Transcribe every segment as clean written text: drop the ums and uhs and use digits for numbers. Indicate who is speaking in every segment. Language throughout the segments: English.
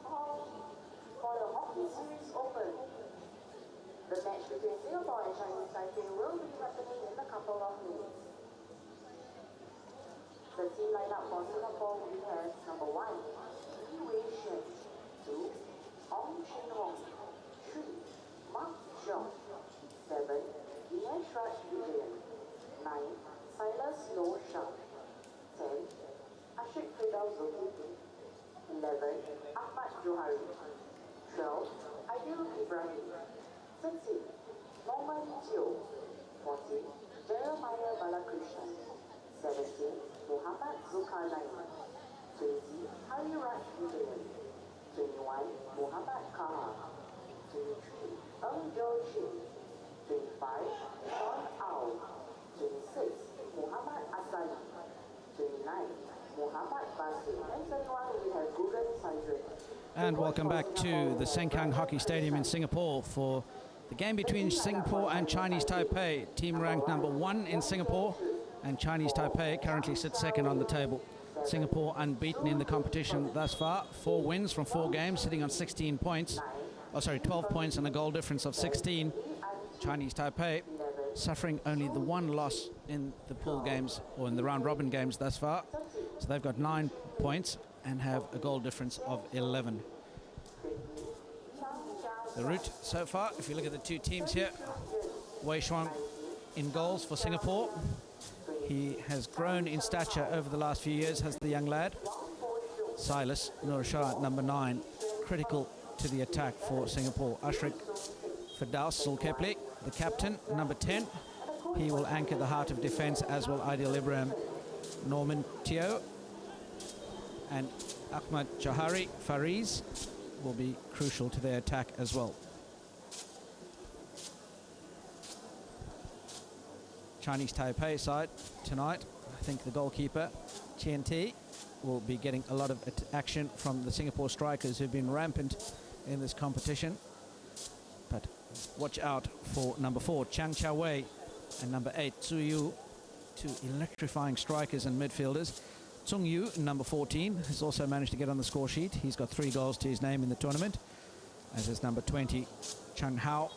Speaker 1: for the Hockey Series Open. The match between Singapore and Chinese Taipei will be happening in a couple of minutes. The team lineup for Singapore we have number 1, Li Wei-Shen, 2, Ong Chin Hong, 3, Mark Zhong, 7, Dinesh Raj Vijayan, 9, Silas Loh Shah, 10, Ashik Firdaus Zulkifli, 11, Ahmad Johari, 12, Aidil Ibrahim, 13, Norman Teo, 14, Jeremiah Balakrishnan, 17, Muhammad Zulkarnain, 20, Hari Raj Vijayan, 21, Muhammad Kaha, 23, Ng Jo Chin, 25, Sean Au, 26, Muhammad Asani, 29, Muhammad Basim, and 31 we have Gugan Sandrin.
Speaker 2: And welcome back to the Sengkang Hockey Stadium in Singapore for the game between Singapore and Chinese Taipei. Team ranked number 1 in Singapore, and Chinese Taipei currently sits second on the table. Singapore unbeaten in the competition thus far, 4 wins from 4 games, sitting on 16 points. 12 points and a goal difference of 16. Chinese Taipei suffering only the 1 loss in the pool games, or in the round robin games thus far. So they've got 9 points and have a goal difference of 11. The route so far, if you look at the 2 teams here, Wei Shuang in goals for Singapore. He has grown in stature over the last few years, has the young lad. Silas Nur Shah, number 9, critical to the attack for Singapore. Ashrik Firdaus Zulkifli, the captain, number 10. He will anchor the heart of defence, as will Aidil Ibrahim. Norman Teo and Ahmad Johari Fariz will be crucial to their attack as well. Chinese Taipei side tonight, I think the goalkeeper, Chien T, will be getting a lot of action from the Singapore strikers who've been rampant in this competition. But watch out for number 4, Chang Chia Wei, and number 8, Zhu Yu, 2 electrifying strikers and midfielders. Tsung Yu, number 14, has also managed to get on the score sheet. He's got 3 goals to his name in the tournament, as is number 20, Chang Hao,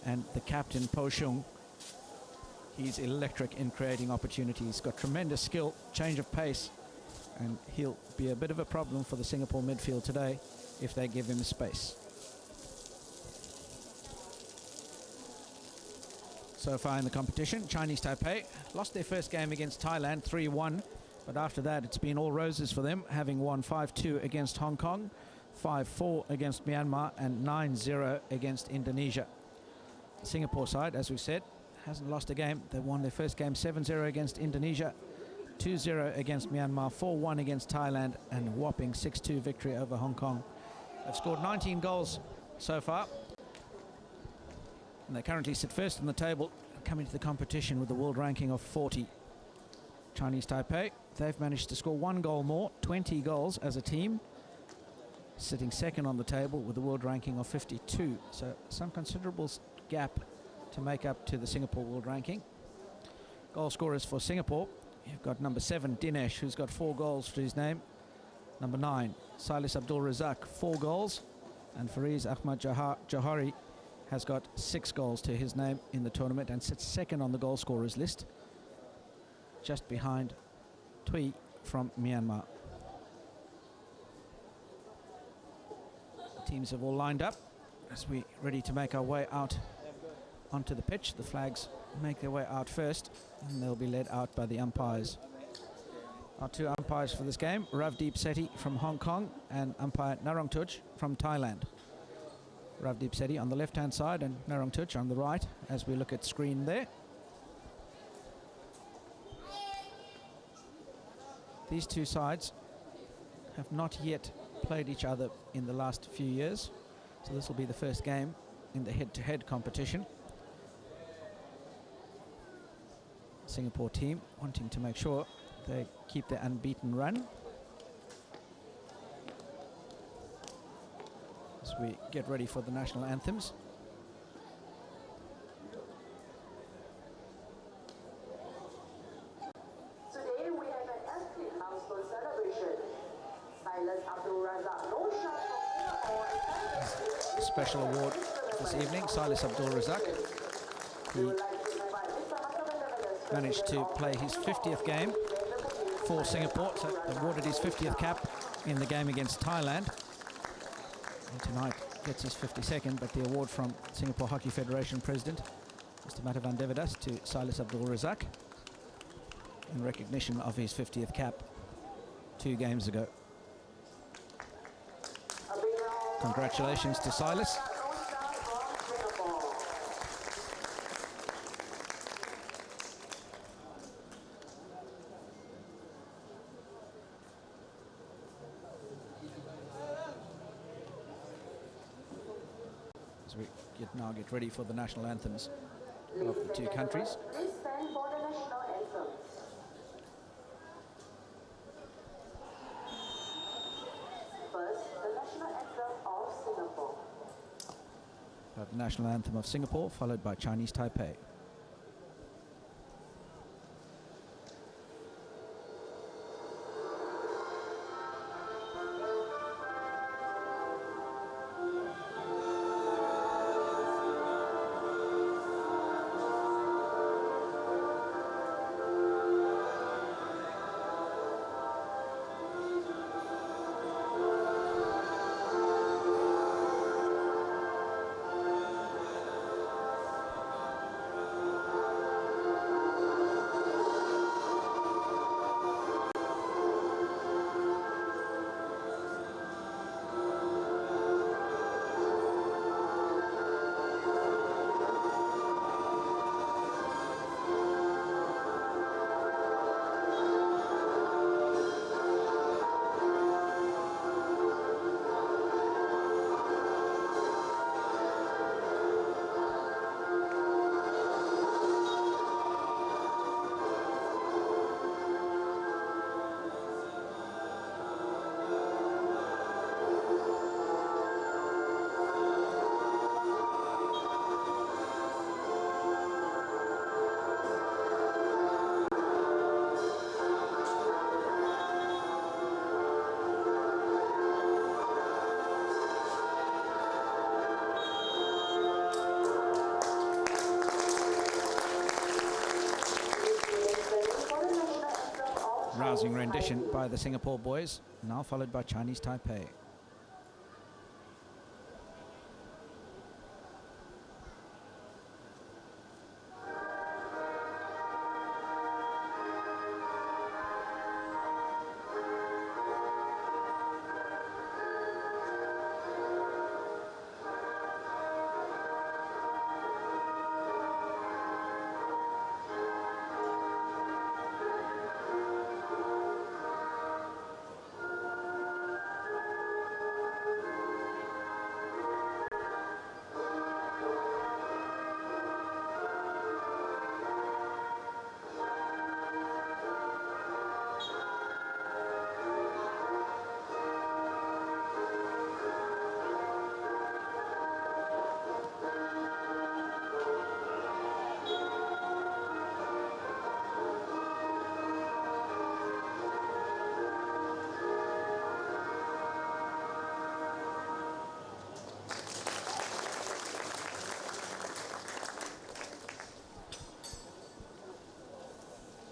Speaker 2: and the captain, Po Shung. He's electric in creating opportunities, got tremendous skill, change of pace, and he'll be a bit of a problem for the Singapore midfield today if they give him space. So far in the competition, Chinese Taipei lost their first game against Thailand 3-1, but after that it's been all roses for them, having won 5-2 against Hong Kong, 5-4 against Myanmar, and 9-0 against Indonesia. The Singapore side, as we said, hasn't lost a game. They won their first game 7-0 against Indonesia, 2-0 against Myanmar, 4-1 against Thailand, and a whopping 6-2 victory over Hong Kong. They've scored 19 goals so far, and they currently sit first on the table, coming to the competition with a world ranking of 40. Chinese Taipei, they've managed to score 1 goal more, 20 goals as a team, sitting second on the table with a world ranking of 52. So some considerable gap to make up to the Singapore world ranking. Goal scorers for Singapore, you've got number 7, Dinesh, who's got 4 goals to his name. Number 9, Silas Abdul Razak, 4 goals. And Fariz Ahmad Johari has got 6 goals to his name in the tournament and sits second on the goal scorers list, just behind Tui from Myanmar. The teams have all lined up as we're ready to make our way out onto the pitch. The flags make their way out first, and they'll be led out by the umpires. Our 2 umpires for this game, Ravdeep Sethi from Hong Kong and umpire Narongtuch from Thailand. Ravdeep Sethi on the left-hand side and Narongtuch on the right, as we look at screen there. These 2 sides have not yet played each other in the last few years, so this will be the first game in the head-to-head competition. Singapore team wanting to make sure they keep their unbeaten run as we get ready for the national anthems.
Speaker 1: Today we have an athlete milestone celebration. Silas Abdul Razak No Shah from
Speaker 2: special award this evening, Silas Abdul Razak. He managed to play his 50th game for Singapore, so awarded his 50th cap in the game against Thailand. And tonight gets his 52nd, but the award from Singapore Hockey Federation President, Mr. Matavan Devadas, to Silas Abdul Razak in recognition of his 50th cap 2 games ago. Congratulations to Silas. As we now get ready for the national anthems of the 2 countries.
Speaker 1: Please stand for the national anthems. First, the national anthem of Singapore.
Speaker 2: The national anthem of Singapore, followed by Chinese Taipei. Rousing rendition by the Singapore boys, now followed by Chinese Taipei.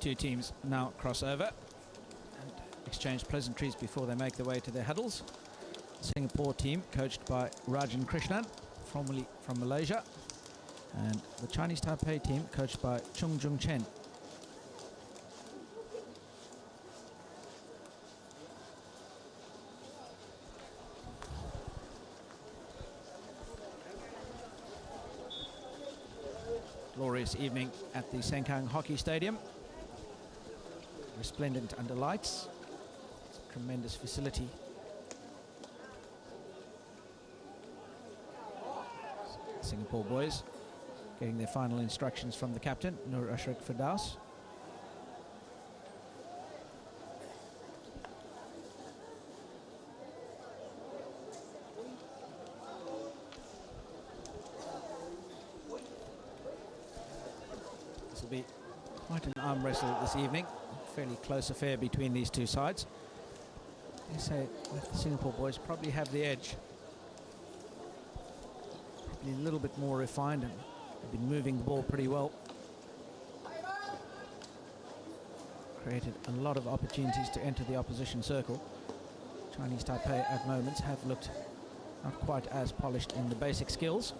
Speaker 2: Two teams now cross over and exchange pleasantries before they make their way to their huddles. The Singapore team, coached by Rajan Krishnan, formerly from Malaysia, and the Chinese Taipei team, coached by Chung Jung Chen. Glorious evening at the Sengkang Hockey Stadium. Resplendent under lights. It's a tremendous facility. Singapore boys getting their final instructions from the captain, Nur Ashrik Firdaus. This will be quite an arm wrestle this evening. Fairly close affair between these two sides. They say that the Singapore boys probably have the edge. be a little bit more refined and have been moving the ball pretty well. Created a lot of opportunities to enter the opposition circle. Chinese Taipei at moments have looked not quite as polished in the basic skills,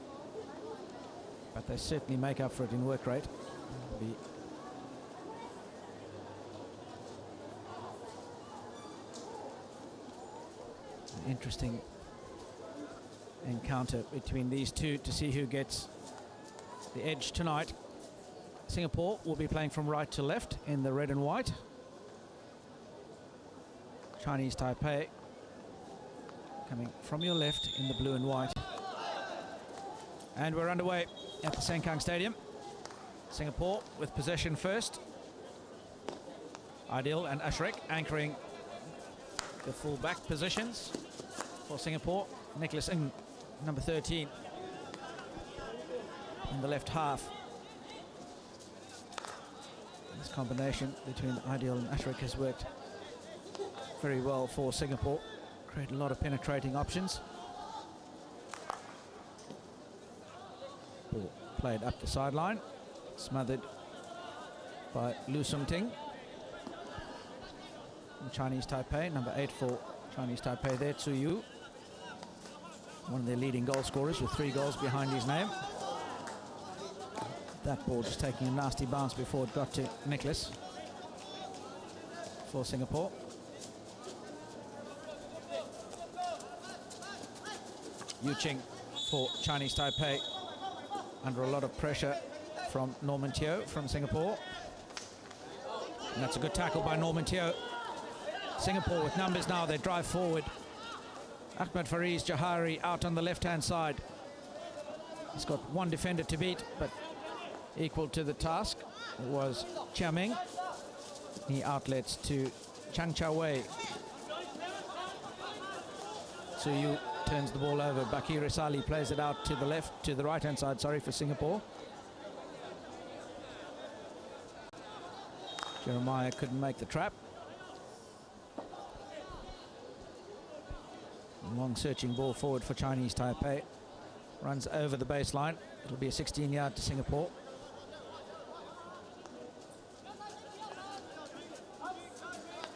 Speaker 2: but they certainly make up for it in work rate. It'll be an interesting encounter between these two to see who gets the edge tonight. Singapore will be playing from right to left in the red and white. Chinese Taipei coming from your left in the blue and white. And we're underway at the Sengkang Stadium. Singapore with possession first. Aidil and Ashrik anchoring the full back positions for Singapore. Nicholas Ng, number 13, in the left half. This combination between Aidil and Ashrik has worked very well for Singapore. Create a lot of penetrating options. Ball played up the sideline, smothered by Lu Sung Ting. From Chinese Taipei, number 8 for Chinese Taipei there, Tzu Yu. One of their leading goal scorers with 3 goals behind his name. That ball just taking a nasty bounce before it got to Nicholas for Singapore. Yu Ching for Chinese Taipei, under a lot of pressure from Norman Teo from Singapore. And that's a good tackle by Norman Teo. Singapore with numbers now, they drive forward. Ahmed Fariz Jahari out on the left-hand side. He's got one defender to beat, but equal to the task was Chia Ming. He outlets to Chang Cha Wei. Tzu Yu turns the ball over. Bakir Risali plays it out to the left, to the right-hand side, sorry, for Singapore. Jeremiah couldn't make the trap. Long searching ball forward for Chinese Taipei. Runs over the baseline. It'll be a 16-yard to Singapore.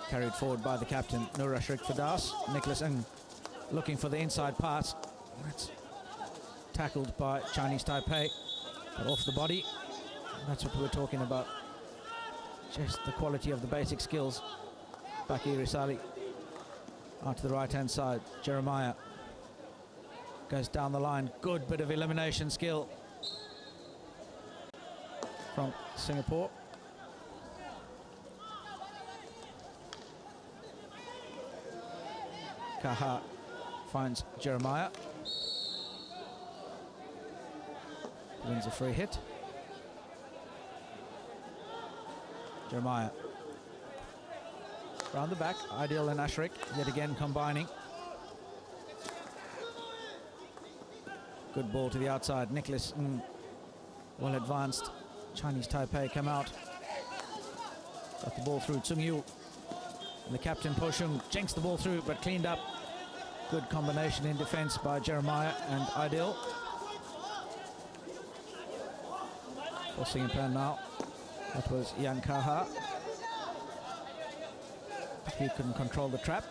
Speaker 2: Carried forward by the captain, Nur Ashrik Firdaus. Nicholas Ng looking for the inside pass. That's tackled by Chinese Taipei, but off the body. That's what we're talking about. Just the quality of the basic skills. Bakir Risali out to the right-hand side. Jeremiah goes down the line. Good bit of elimination skill from Singapore. Kaha finds Jeremiah. Wins a free hit. Jeremiah. Round the back, Aidil and Ashrik yet again combining. Good ball to the outside. Nicholas well advanced. Chinese Taipei come out. Got the ball through. Tsung Yu. And the captain, Po Shung, jinks the ball through, but cleaned up. Good combination in defense by Jeremiah and Aidil. Forcing him now. That was Yan Kaha. He couldn't control the trap.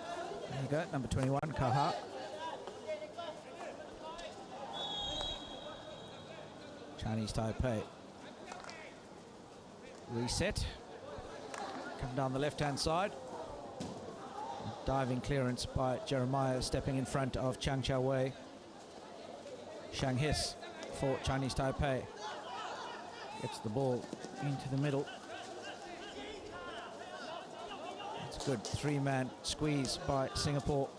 Speaker 2: There you go, number 21, Kaha. Chinese Taipei. Reset. Come down the left-hand side. Diving clearance by Jeremiah, stepping in front of Chang Cha Wei. Shang His for Chinese Taipei. Gets the ball into the middle. It's a good 3-man squeeze by Singapore.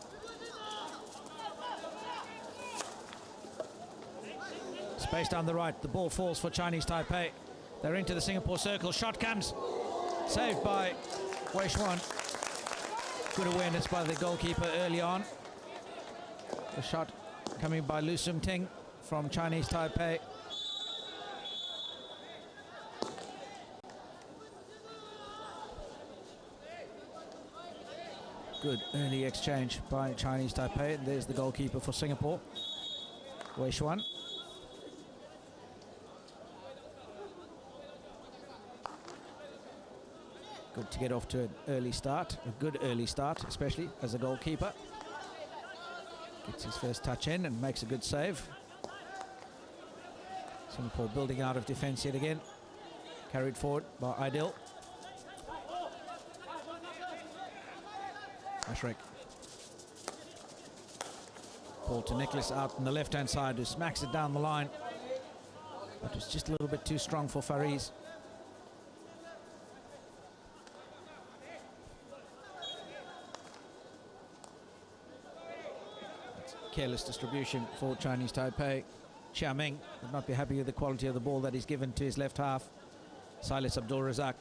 Speaker 2: Space down the right, the ball falls for Chinese Taipei. They're into the Singapore circle, shot comes. Saved by Wei Xuan. Good awareness by the goalkeeper early on. The shot coming by Lu Sung Ting from Chinese Taipei. Good early exchange by Chinese Taipei. And there's the goalkeeper for Singapore, Wei Xuan. Good to get off to an early start, a good early start, especially as a goalkeeper. Gets his first touch in and makes a good save. Singapore building out of defence yet again. Carried forward by Aidil. Ashrik. Ball to Nicholas out on the left-hand side, who smacks it down the line. That was just a little bit too strong for Fariz. That's careless distribution for Chinese Taipei. Xia Ming would not be happy with the quality of the ball that he's given to his left half. Silas Abdul Razak.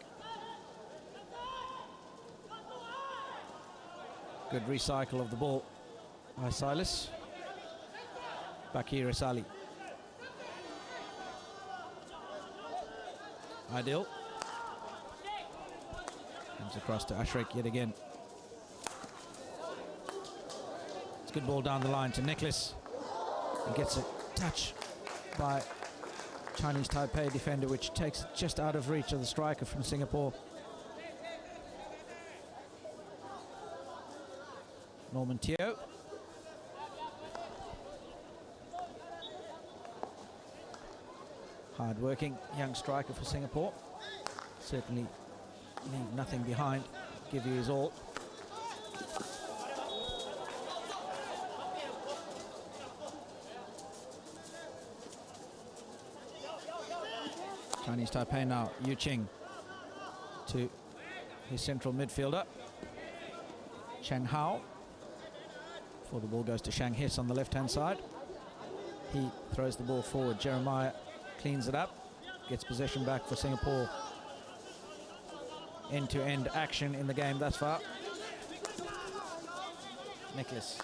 Speaker 2: Good recycle of the ball by Silas. Bakir Asali. Aidil. Comes across to Ashrik yet again. It's a good ball down the line to Nicholas. He gets a touch by Chinese Taipei defender, which takes it just out of reach of the striker from Singapore. Norman Teo. Hard-working young striker for Singapore. Certainly leave nothing behind, give you his all. Chinese Taipei now, Yu Qing to his central midfielder, Shang Hao. Before the ball goes to Shang Hess on the left-hand side. He throws the ball forward. Jeremiah cleans it up, gets possession back for Singapore. End-to-end action in the game thus far. Nicholas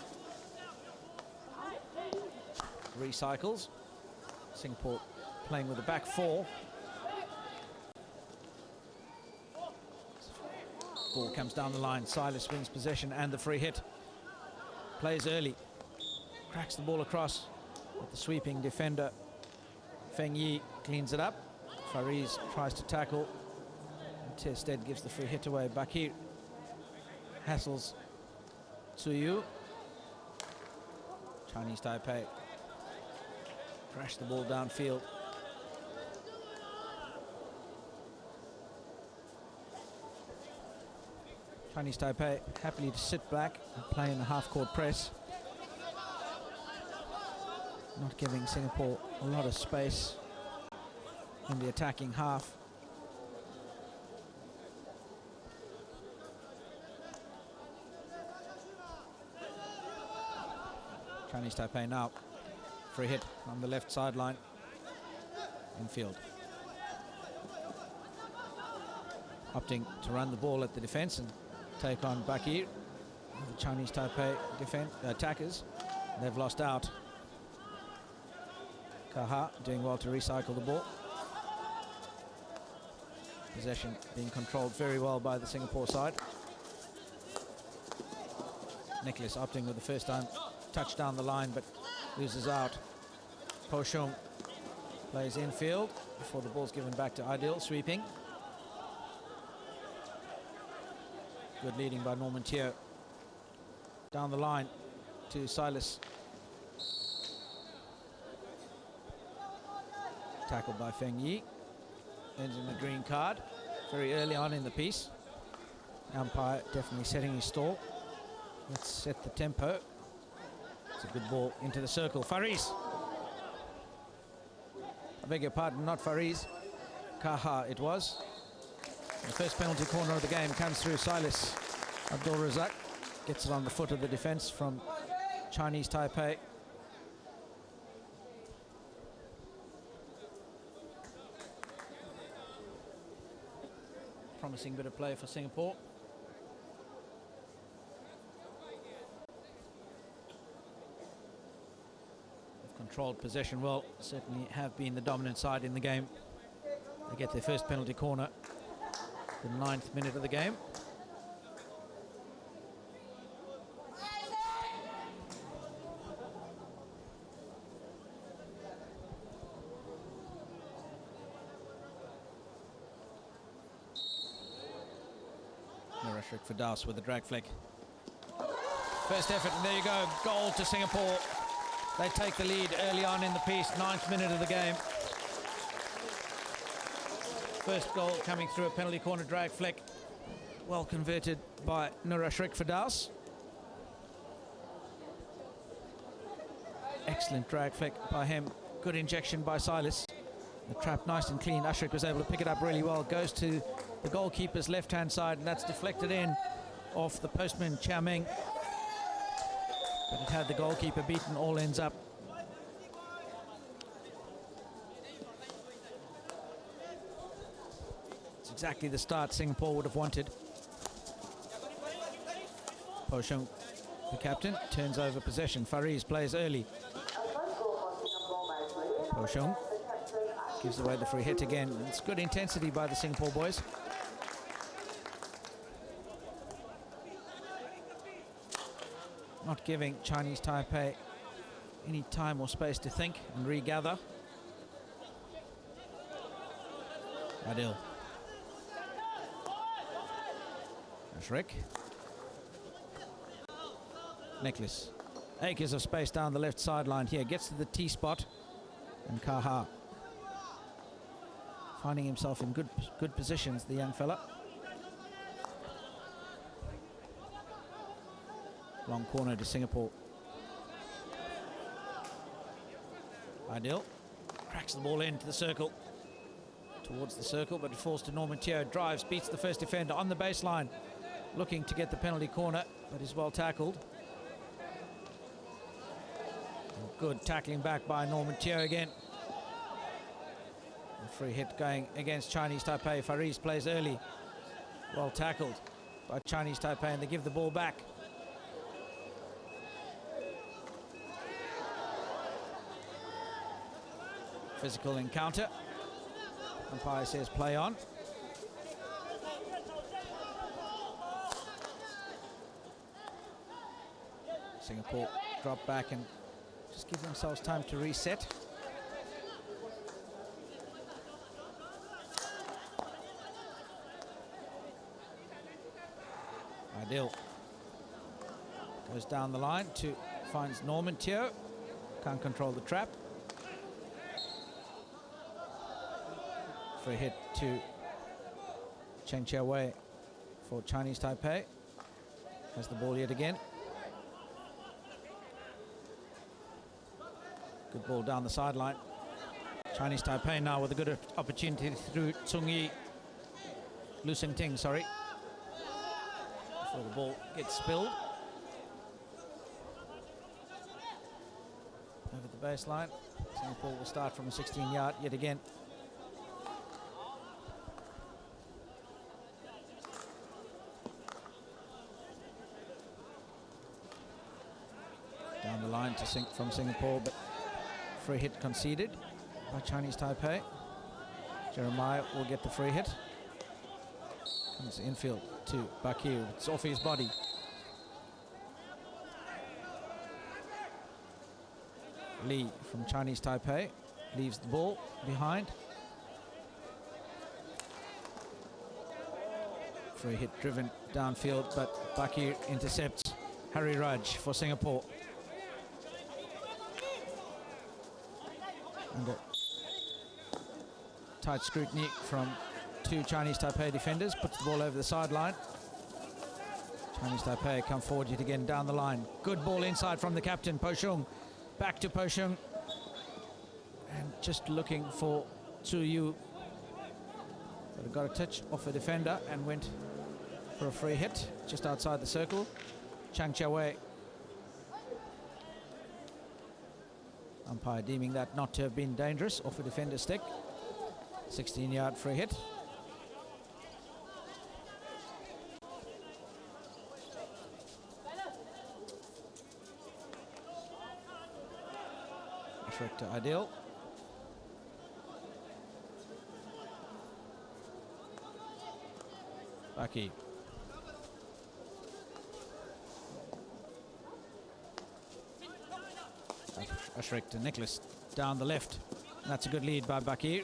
Speaker 2: recycles. Singapore playing with a back four. Ball comes down the line. Silas wins possession and the free hit. Plays early. Cracks the ball across. But the sweeping defender, Feng Yi, cleans it up. Fariz tries to tackle. Tested gives the free hit away. Bakir hassles Tsuyu. Chinese Taipei crash the ball downfield. Chinese Taipei happily to sit back and play in the half-court press. Not giving Singapore a lot of space in the attacking half. Chinese Taipei now. Free hit on the left sideline. Infield. Opting to run the ball at the defense and take on Bakir. The Chinese Taipei attackers. They've lost out. Kaha doing well to recycle the ball. Possession being controlled very well by the Singapore side. Nicholas opting with the first time touch down the line, but loses out. Po Shung plays infield before the ball's given back to Aidil, sweeping. Good leading by Norman Teo. Down the line to Silas. Tackled by Feng Yi. Ends in the green card. Very early on in the piece. Umpire definitely setting his stall. Let's set the tempo. It's a good ball into the circle. Fariz. I beg your pardon, not Fariz. Kaha it was. The first penalty corner of the game comes through Silas Abdul Razak. Gets it on the foot of the defense from Chinese Taipei. Promising bit of play for Singapore. They've controlled possession well, certainly have been the dominant side in the game. They get their first penalty corner, the 9th minute of the game. Ashrik Firdaus with the drag flick. First effort, and there you go, goal to Singapore. They take the lead early on in the piece, 9th minute of the game. First goal coming through a penalty corner drag flick. Well converted by Nur Ashrik Firdaus. Excellent drag flick by him. Good injection by Silas. The trap nice and clean. Ashrik was able to pick it up really well. Goes to the goalkeeper's left-hand side, and that's deflected in off the postman, Chia Ming. But it had the goalkeeper beaten, all ends up. It's exactly the start Singapore would have wanted. Po Shung, the captain, turns over possession. Fariz plays early. Po Shung gives away the free hit again. It's good intensity by the Singapore boys. Not giving Chinese Taipei any time or space to think and regather. Adil. Ashrik. Nicholas. Acres of space down the left sideline here. Gets to the T-spot. And Kaha finding himself in good positions, the young fella. Long corner to Singapore. Adil cracks the ball into the circle. Towards the circle, but it falls to Norman Teo. Drives, beats the first defender on the baseline. Looking to get the penalty corner, but is well tackled. Good tackling back by Norman Teo again. A free hit going against Chinese Taipei. Fariz plays early. Well tackled by Chinese Taipei, and they give the ball back. Physical encounter. Umpire says play on. Singapore drop back and just give themselves time to reset. Adil goes down the line to finds Norman Teo. Can't control the trap. Free hit to Cheng Chia Wei for Chinese Taipei. Has the ball yet again. Good ball down the sideline. Chinese Taipei now with a good opportunity through Tsung Yi. Lu Sing Ting, sorry. Before the ball gets spilled. Over the baseline. Singapore will start from a 16-yard yet again. Down the line from Singapore, but free hit conceded by Chinese Taipei. Jeremiah will get the free hit. Comes infield to Bakir. It's off his body. Lee from Chinese Taipei leaves the ball behind. Free hit driven downfield, but Bakir intercepts. Harry Raj for Singapore. Under tight scrutiny from two Chinese Taipei defenders, puts the ball over the sideline. Chinese Taipei come forward yet again down the line. Good ball inside from the captain, Po Shung. Back to Po Shung. And just looking for Tzu Yu. But got a touch off a defender and went for a free hit just outside the circle. Chang Chia Wei. Umpire deeming that not to have been dangerous off a defender's stick. 16-yard free hit. Ashrik to Adil. Baki. Ashrik to Nicholas down the left. That's a good lead by Bakir.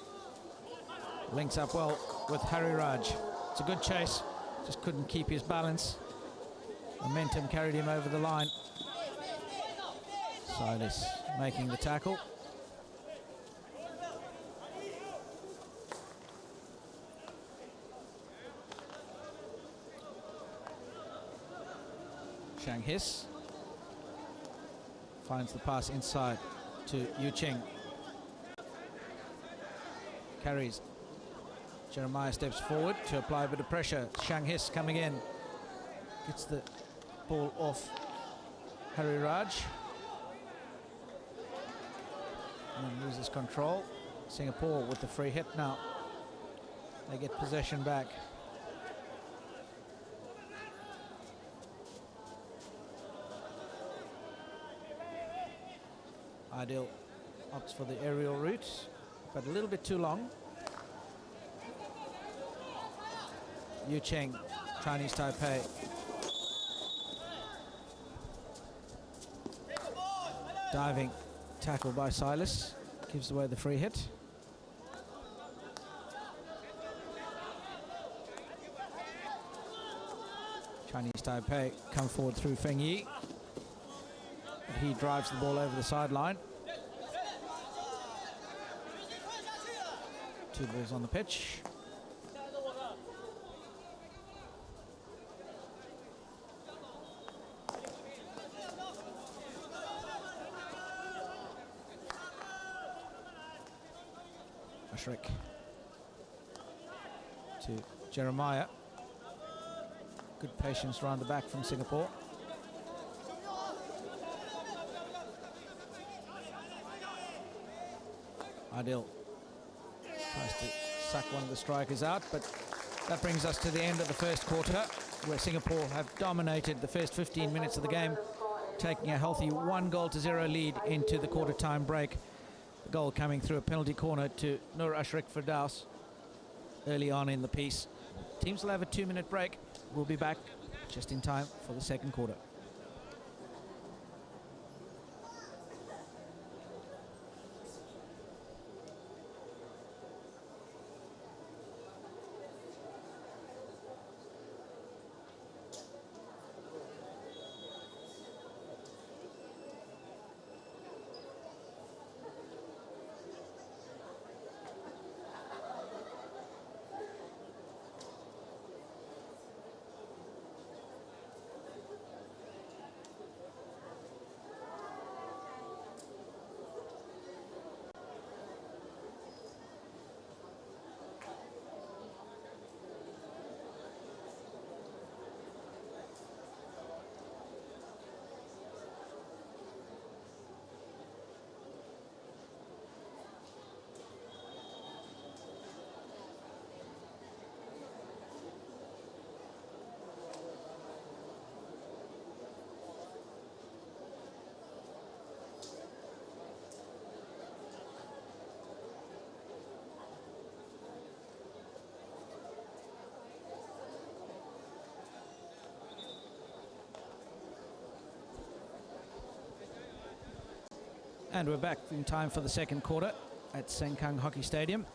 Speaker 2: Links up well with Harry Raj. It's a good chase. just couldn't keep his balance. Momentum carried him over the line. Silas making the tackle. Shang His finds the pass inside to Yu Ching. Carries. Jeremiah steps forward to apply a bit of pressure. Shang His coming in. Gets the ball off Harry Raj. And then loses control. Singapore with the free hit now. They get possession back. Ideal opts for the aerial route, but a little bit too long. Yu Cheng, Chinese Taipei. Diving tackle by Silas, gives away the free hit. Chinese Taipei come forward through Feng Yi. He drives the ball over the sideline. 2 balls on the pitch. Ashrik to Jeremiah. Good patience round the back from Singapore. Ideal tries to suck one of the strikers out, but that brings us to the end of the first quarter, where Singapore have dominated the first 15 minutes of the game, taking a healthy 1-0 lead into the quarter time break. The goal coming through a penalty corner to Nur Ashrik Firdaus early on in the piece. Teams will have a 2-minute break. We'll be back just in time for the second quarter. And we're back in time for the second quarter at Sengkang Hockey Stadium.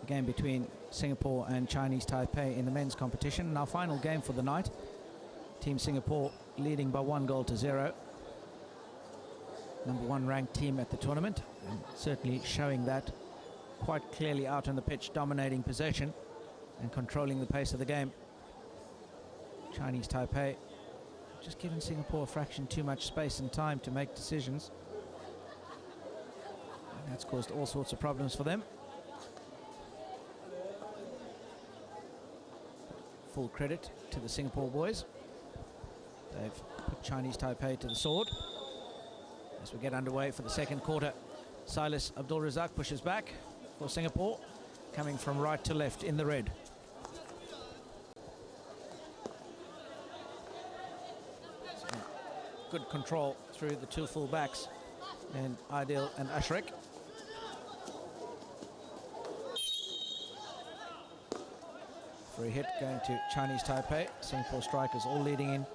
Speaker 2: The game between Singapore and Chinese Taipei in the men's competition. And our final game for the night. Team Singapore leading by 1-0. Number 1 ranked team at the tournament. And certainly showing that quite clearly out on the pitch, dominating possession and controlling the pace of the game. Chinese Taipei just giving Singapore a fraction too much space and time to make decisions. That's caused all sorts of problems for them. Full credit to the Singapore boys. They've put Chinese Taipei to the sword. As we get underway for the second quarter, Silas Abdul Razak pushes back for Singapore, coming from right to left in the red. So, good control through the 2 full backs, and Aidil and Ashrik. Free hit going to Chinese Taipei. Singapore strikers all leading in.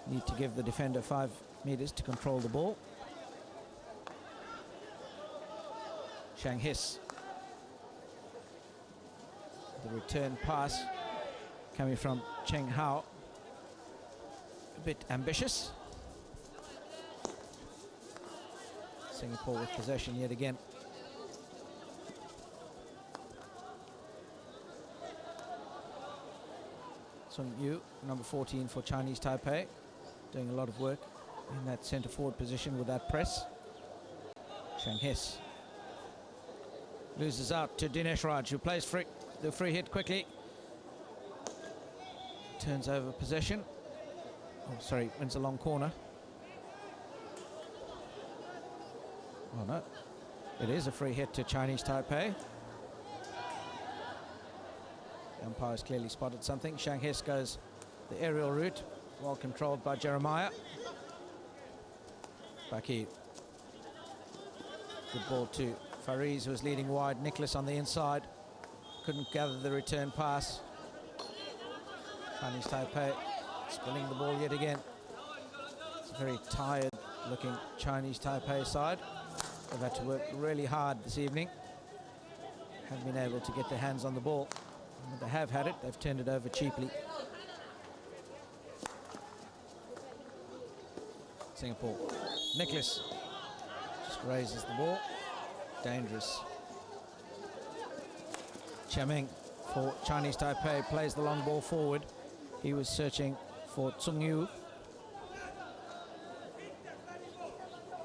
Speaker 2: Need to give the defender 5 meters to control the ball. Shang His. The return pass coming from Cheng Hao. A bit ambitious. Singapore with possession yet again. Sung Yu, number 14 for Chinese Taipei, doing a lot of work in that centre forward position with that press. Shang Hes loses out to Dinesh Raj, who plays the free hit quickly. Turns over possession. Oh, sorry, wins a long corner. Oh no, it is a free hit to Chinese Taipei. The umpire's clearly spotted something. Shang Hes goes the aerial route, well controlled by Jeremiah. Bakir. Good ball to Fariz, who was leading wide. Nicholas on the inside. Couldn't gather the return pass. Chinese Taipei spilling the ball yet again. It's a very tired looking Chinese Taipei side. They've had to work really hard this evening. Haven't been able to get their hands on the ball. When they have had it, they've turned it over cheaply. Singapore. Nicholas just raises the ball. Dangerous. Chiameng for Chinese Taipei plays the long ball forward. He was searching for Tsung Yu.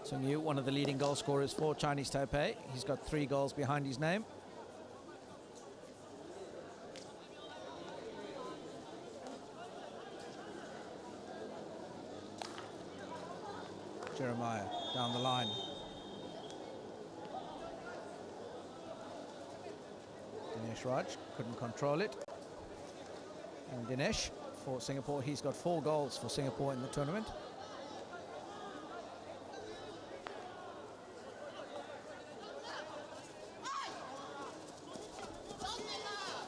Speaker 2: Tsung Yu, one of the leading goal scorers for Chinese Taipei. He's got 3 goals behind his name. Jeremiah down the line. Dinesh Raj couldn't control it. And Dinesh for Singapore, he's got 4 goals for Singapore in the tournament.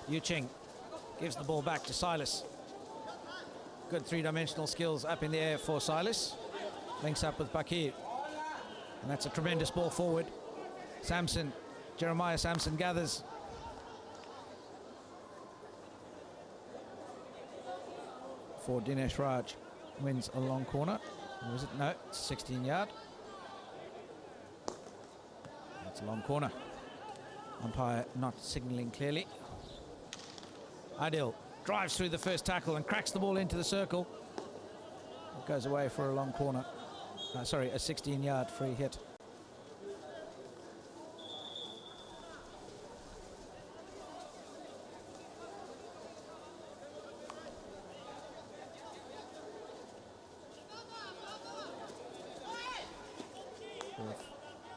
Speaker 2: Yu Ching gives the ball back to Silas. Good 3-dimensional skills up in the air for Silas. Links up with Bakir. And that's a tremendous ball forward. Samson, Jeremiah Samson gathers. For Dinesh Raj, wins a long corner. Or is it? No, it's 16-yard. That's a long corner. Umpire not signalling clearly. Adil drives through the first tackle and cracks the ball into the circle. It goes away for a long corner. Sorry, a 16-yard free hit.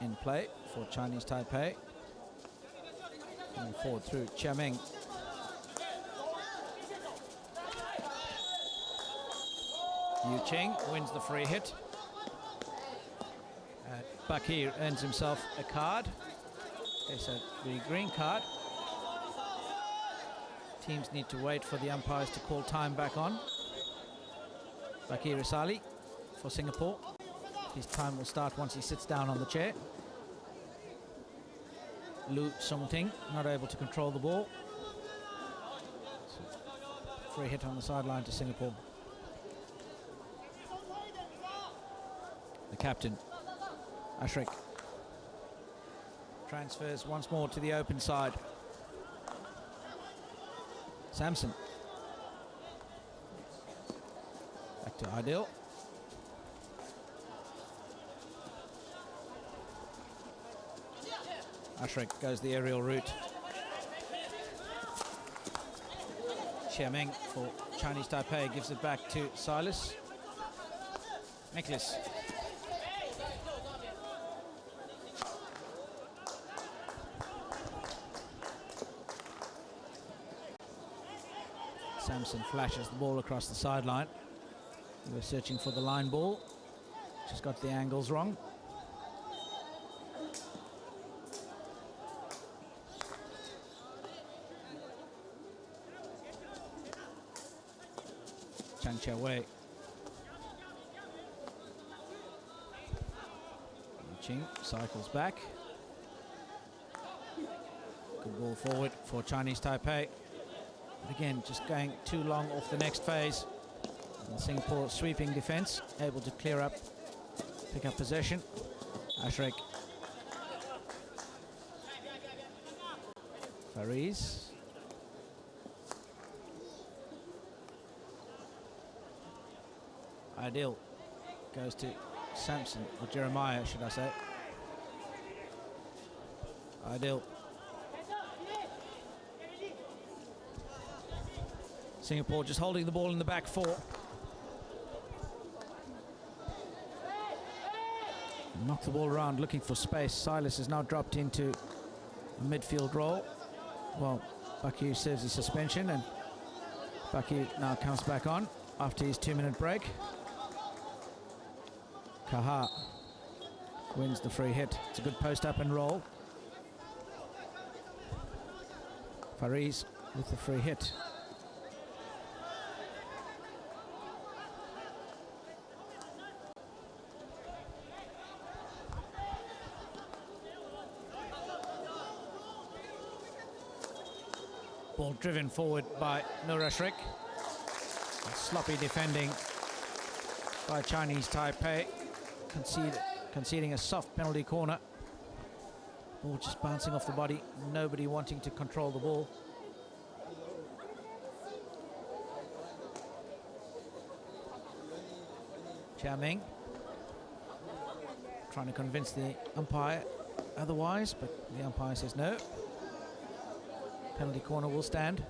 Speaker 2: In play for Chinese Taipei. Coming forward through Chiameng. Yu Ching wins the free hit. Bakir earns himself a card. It's the green card. Teams need to wait for the umpires to call time back on. Bakir Asali for Singapore. His time will start once he sits down on the chair. Lu Songting not able to control the ball. Free hit on the sideline to Singapore. The captain, Ashrik, transfers once more to the open side. Samson. Back to Adil. Ashrik goes the aerial route. Chiameng for Chinese Taipei gives it back to Silas. Nicholas. Samson flashes the ball across the sideline. He was searching for the line ball. Just got the angles wrong. Chang Chia-wei. Ching cycles back. Good ball forward for Chinese Taipei. But again, just going too long off the next phase. And Singapore sweeping defence, able to clear up, pick up possession. Ashrek. Fariz. Ideal goes to Samson, or Jeremiah, should I say. Ideal. Singapore just holding the ball in the back four. Knock the ball around, looking for space. Silas has now dropped into a midfield role. Well, Baku serves his suspension, and Baku now comes back on after his 2-minute break. Kaha wins the free hit. It's a good post up and roll. Fariz with the free hit. Ball driven forward by Nur Ashrik. Sloppy defending by Chinese Taipei. Conceding a soft penalty corner. Ball just bouncing off the body. Nobody wanting to control the ball. Chia Ming trying to convince the umpire otherwise, but the umpire says no. Penalty corner will stand.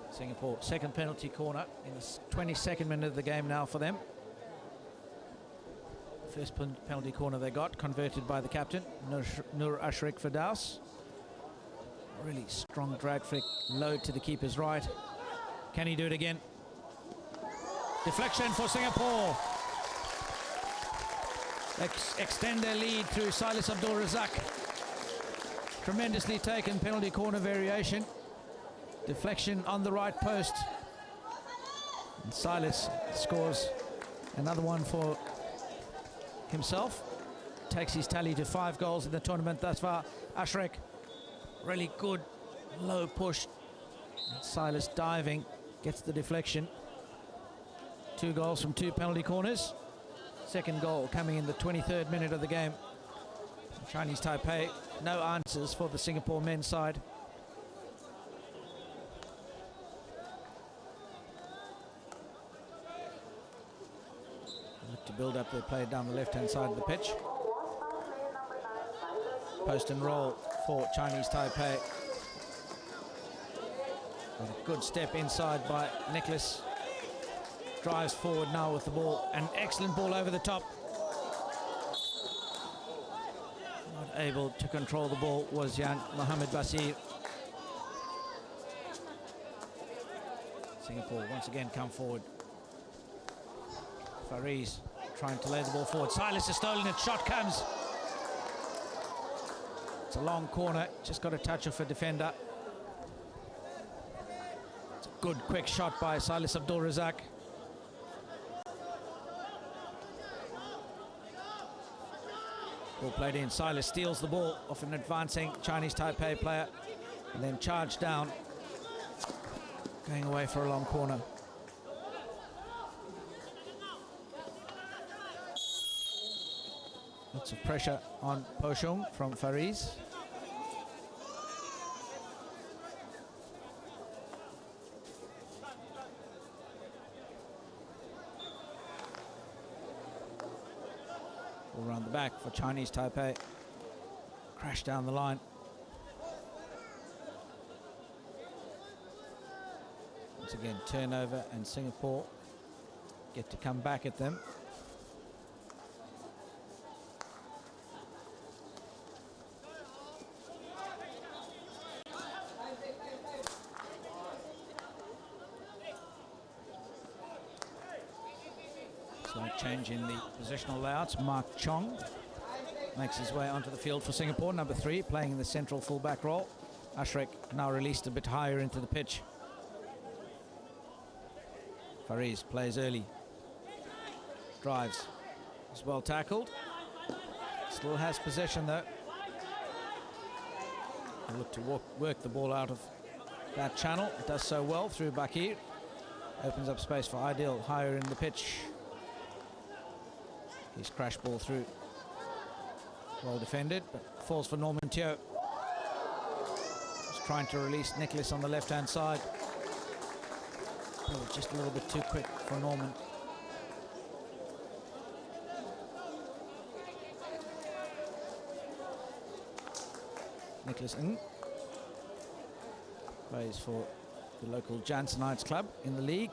Speaker 2: Singapore, second penalty corner in the 22nd minute of the game now for them. First penalty corner they got, converted by the captain, Nur Ashrik Firdaus. Really strong drag flick, load to the keeper's right. Can he do it again? Deflection for Singapore. Extend their lead through Silas Abdul Razak. Tremendously taken penalty corner variation. Deflection on the right post. And Silas scores another one for himself. Takes his tally to 5 goals in the tournament thus far. Ashrek, really good low push. And Silas diving, gets the deflection. 2 goals from 2 penalty corners. Second goal coming in the 23rd minute of the game. Chinese Taipei, no answers for the Singapore men's side. Look to build up their play down the left-hand side of the pitch. Post and roll for Chinese Taipei. With a good step inside by Nicholas. Drives forward now with the ball. An excellent ball over the top. Not able to control the ball was Jan Mohammed Basir. Singapore once again come forward. Fariz trying to lay the ball forward. Silas has stolen it. Shot comes. It's a long corner. Just got a touch of a defender. It's a good quick shot by Silas Abdul Razak. Ball played in. Silas steals the ball off an advancing Chinese Taipei player and then charged down, going away for a long corner. Lots of pressure on Poshung from Fariz. All around the back for Chinese Taipei. Crash down the line. Once again, turnover, and Singapore get to come back at them. Slight change in the positional layouts. Mark Chong makes his way onto the field for Singapore, number 3, playing in the central full-back role. Ashrek now released a bit higher into the pitch. Fariz plays early. Drives. Is well tackled. Still has possession though. He'll look to work the ball out of that channel. It does so well through Bakir. Opens up space for Ideal higher in the pitch. His crash ball through. Well defended, but falls for Norman Teo. He's trying to release Nicholas on the left-hand side. Oh, just a little bit too quick for Norman. Nicholas Ng plays for the local Jansenites club in the league.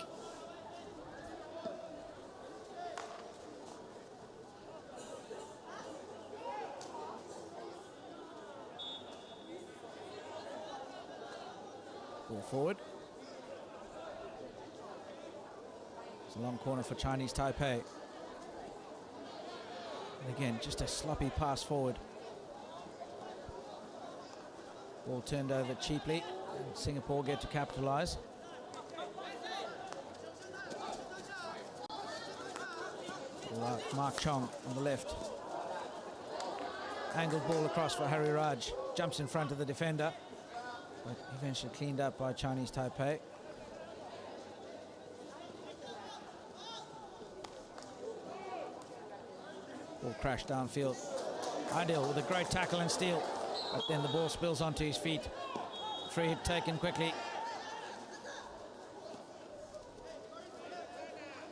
Speaker 2: Ball forward. It's a long corner for Chinese Taipei. And again, just a sloppy pass forward. Ball turned over cheaply. And Singapore get to capitalise. Mark Chong on the left. Angled ball across for Harry Raj. Jumps in front of the defender. But eventually cleaned up by Chinese Taipei. Ball crashed downfield. Ideal with a great tackle and steal. But then the ball spills onto his feet. Free hit taken quickly.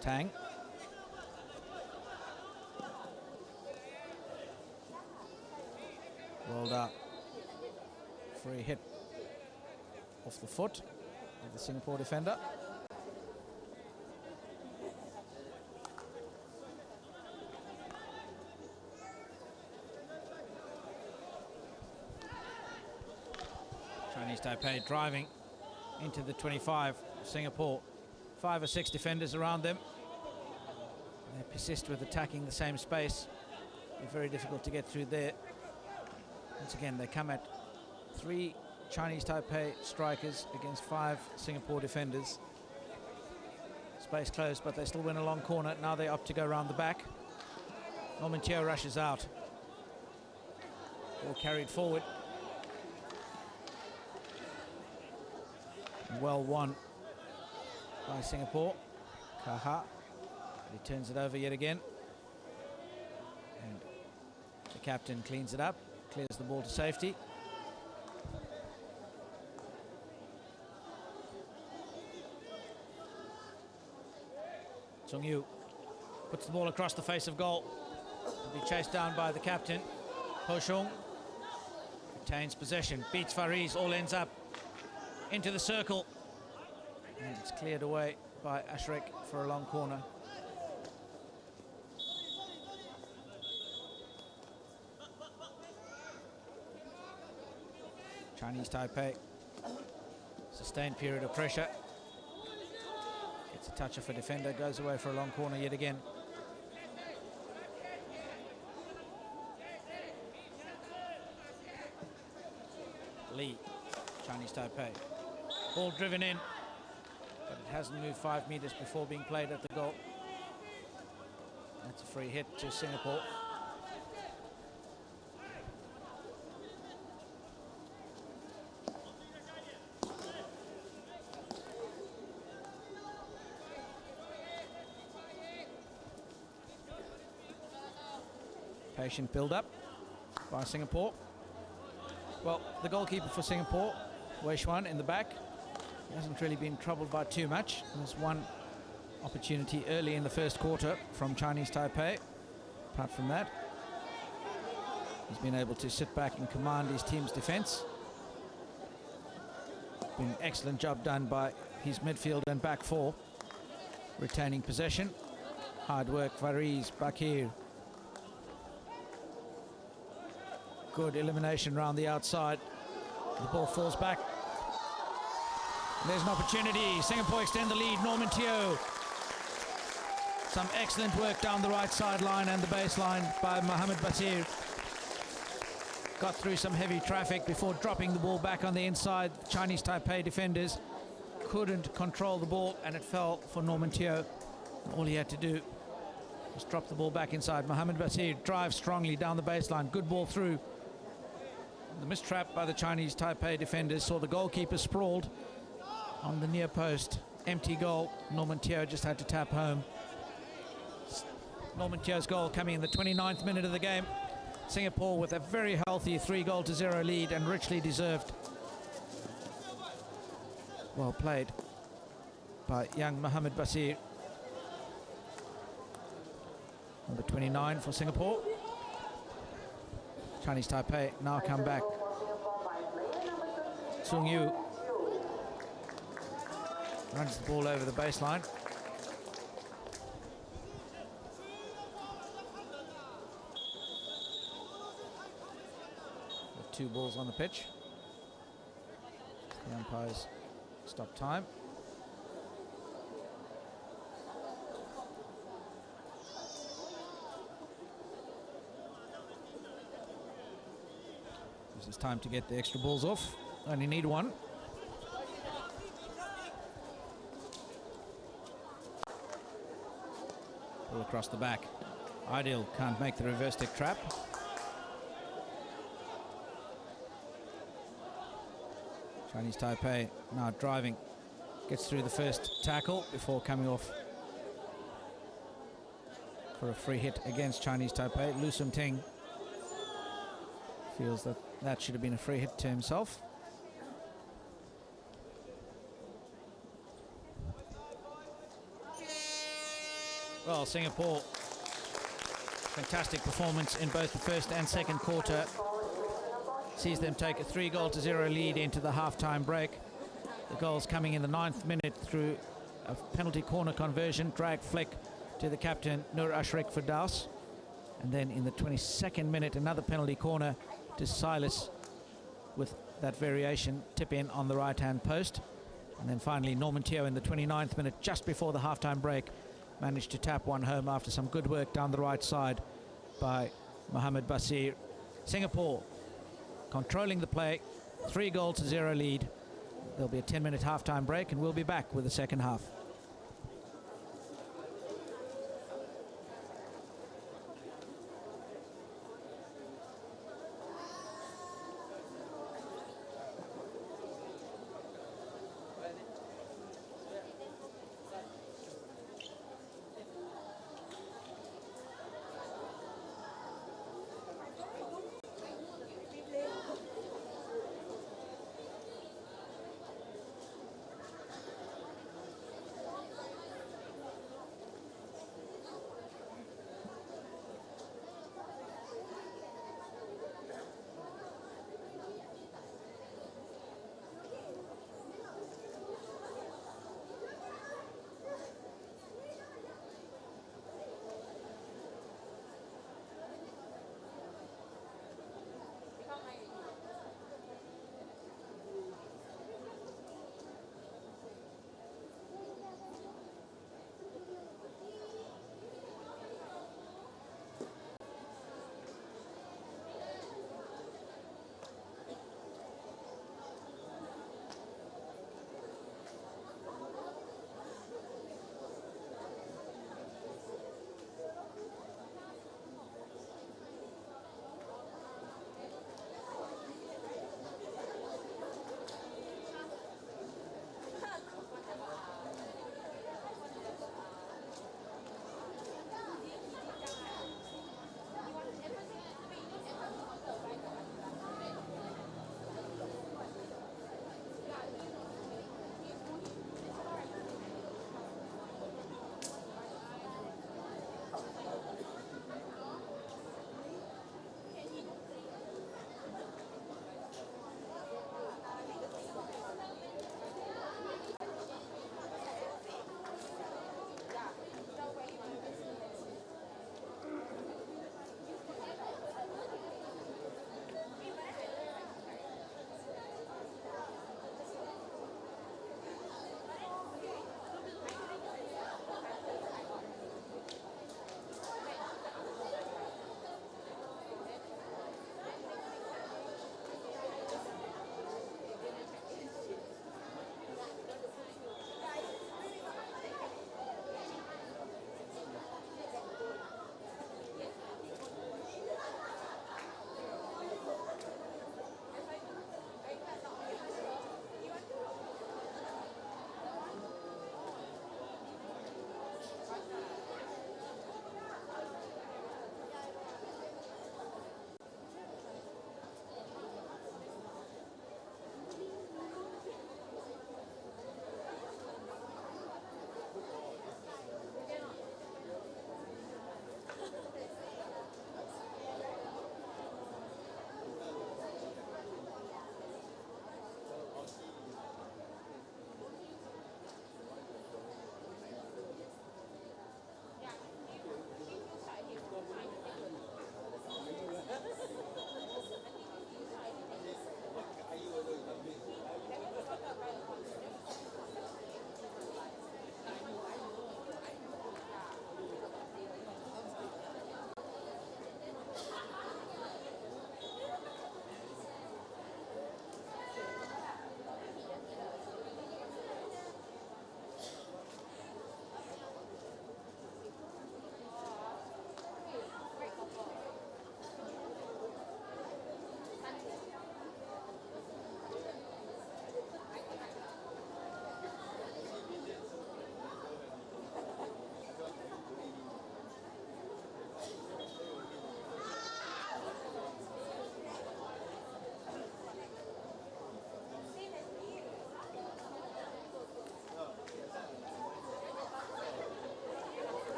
Speaker 2: Tang. Rolled out. Free hit off the foot of the Singapore defender. Chinese Taipei driving into the 25 of Singapore. 5 or 6 defenders around them. They persist with attacking the same space. It'll be very difficult to get through there. Once again, they come at 3 Chinese Taipei strikers against 5 Singapore defenders. Space closed, but they still win a long corner. Now they opt to go around the back. Norman Teo rushes out. Ball carried forward. Well won by Singapore. Kaha. He turns it over yet again. And the captain cleans it up, clears the ball to safety. Song Yu puts the ball across the face of goal. Will be chased down by the captain. Ho Shung retains possession, beats Fariz, all ends up into the circle. And it's cleared away by Ashrek for a long corner. Chinese Taipei, sustained period of pressure. Gets a touch of a defender, goes away for a long corner yet again. Lee, Chinese Taipei. Ball driven in, but it hasn't moved 5 meters before being played at the goal. That's a free hit to Singapore. Patient build-up by Singapore. Well, the goalkeeper for Singapore, Wei Xuan, in the back, he hasn't really been troubled by too much. There's one opportunity early in the first quarter from Chinese Taipei. Apart from that, he's been able to sit back and command his team's defence. Been an excellent job done by his midfield and back four, retaining possession. Hard work, Fariz, Bakir. Good elimination round the outside. The ball falls back. There's an opportunity. Singapore extend the lead. Norman Teo. Some excellent work down the right sideline and the baseline by Mohamed Basir. Got through some heavy traffic before dropping the ball back on the inside. Chinese Taipei defenders couldn't control the ball and it fell for Norman Teo. All he had to do was drop the ball back inside. Mohamed Basir drives strongly down the baseline. Good ball through. The mistrap by the Chinese Taipei defenders saw the goalkeeper sprawled on the near post. Empty goal. Norman Teo just had to tap home. Norman Teo's goal coming in the 29th minute of the game. Singapore with a very healthy 3-0 lead and richly deserved. Well played by young Mohamed Basir. Number 29 for Singapore. Chinese Taipei now come back. Sung Yu runs the ball over the baseline. With 2 balls on the pitch. The umpires stop time. This is time to get the extra balls off. Only need 1. Ball across the back. Ideal can't make the reverse stick trap. Chinese Taipei now driving. Gets through the first tackle before coming off for a free hit against Chinese Taipei. Lu Sum Ting feels that that should have been a free hit to himself. Well, Singapore, fantastic performance in both the first and second quarter. Sees them take a 3-0 lead into the half-time break. The goals coming in the 9th minute through a penalty corner conversion, drag flick to the captain, Nur Ashrik Firdaus. And then in the 22nd minute, another penalty corner to Silas with that variation, tip in on the right-hand post. And then finally, Norman Teo in the 29th minute, just before the half-time break, managed to tap one home after some good work down the right side by Mohamed Basir. Singapore controlling the play, 3-0 lead. There'll be a 10-minute half-time break and we'll be back with the second half.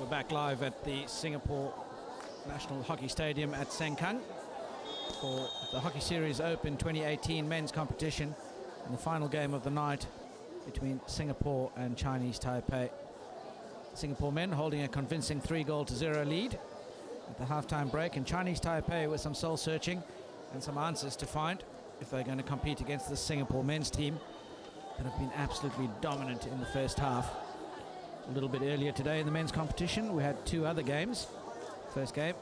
Speaker 2: back live at the Singapore National Hockey Stadium at Sengkang for the Hockey Series Open 2018 men's competition in the final game of the night between Singapore and Chinese Taipei. Singapore men holding a convincing 3-0 lead at the halftime break, and Chinese Taipei with some soul searching and some answers to find if they're going to compete against the Singapore men's team that have been absolutely dominant in the first half. A little bit earlier today in the men's competition, we had two other games. First game,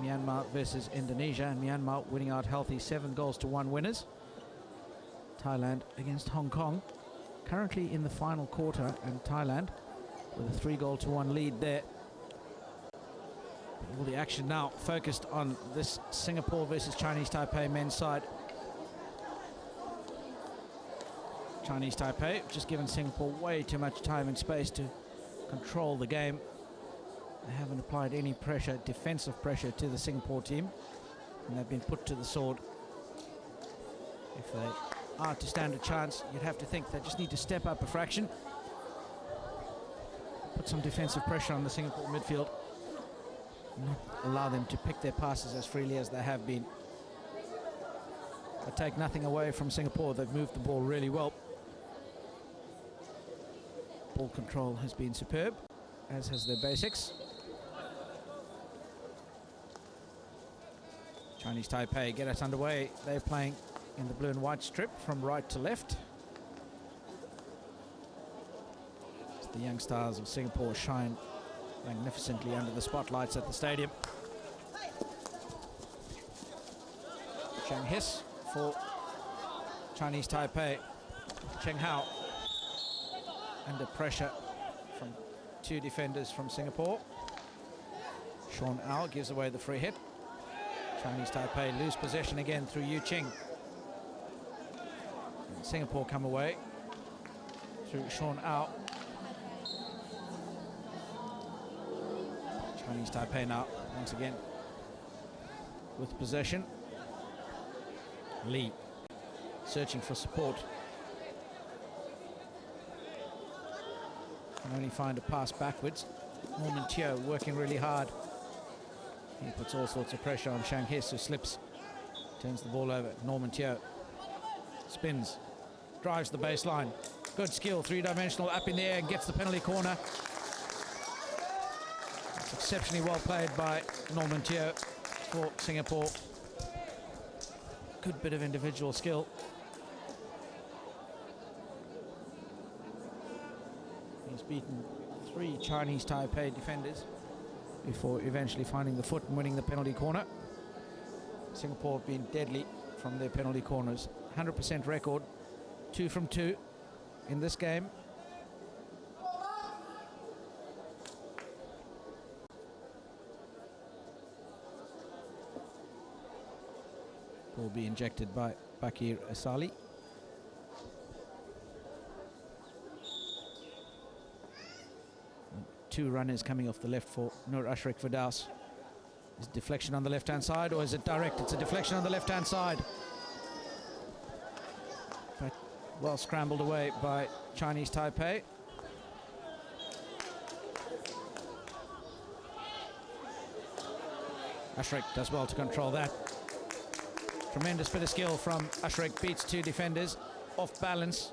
Speaker 2: Myanmar versus Indonesia, and Myanmar winning out healthy 7-1 winners. Thailand against Hong Kong, currently in the final quarter, and Thailand with a 3-1 lead there. All the action now focused on this Singapore versus Chinese Taipei men's side. Chinese Taipei just given Singapore way too much time and space to control the game. They haven't applied any pressure, defensive pressure, to the Singapore team, and they've been put to the sword. If they are to stand a chance, you'd have to think they just need to step up a fraction, put some defensive pressure on the Singapore midfield, not allow them to pick their passes as freely as they have been. But take nothing away from Singapore, they've moved the ball really well. Ball control has been superb, as has their basics. Chinese Taipei get us underway. They're playing in the blue and white strip from right to left. As the young stars of Singapore shine magnificently under the spotlights at the stadium. Cheng Hiss for Chinese Taipei. Cheng Hao under pressure from two defenders from Singapore. Sean Au gives away the free hit. Chinese Taipei lose possession again through Yu Qing. And Singapore come away through Sean Au. Chinese Taipei now once again with possession. Lee searching for support. Can only find a pass backwards. Norman Teo working really hard. He puts all sorts of pressure on Cheng Hiss, who slips, turns the ball over. Norman Teo spins, drives the baseline. Good skill, three-dimensional, up in the air, and gets the penalty corner. It's exceptionally well played by Norman Teo for Singapore. Good bit of individual skill. He's beaten 3 Chinese Taipei defenders before eventually finding the foot and winning the penalty corner. Singapore have been deadly from their penalty corners. 100% record, 2 from 2 in this game. Will be injected by Bakir Asali. Two runners coming off the left for Nur Ashrik Firdaus. Is it deflection on the left-hand side, or is it direct? It's a deflection on the left-hand side. But well scrambled away by Chinese Taipei. Ashrik does well to control that. Tremendous bit of skill from Ashrik, beats 2 defenders, off balance.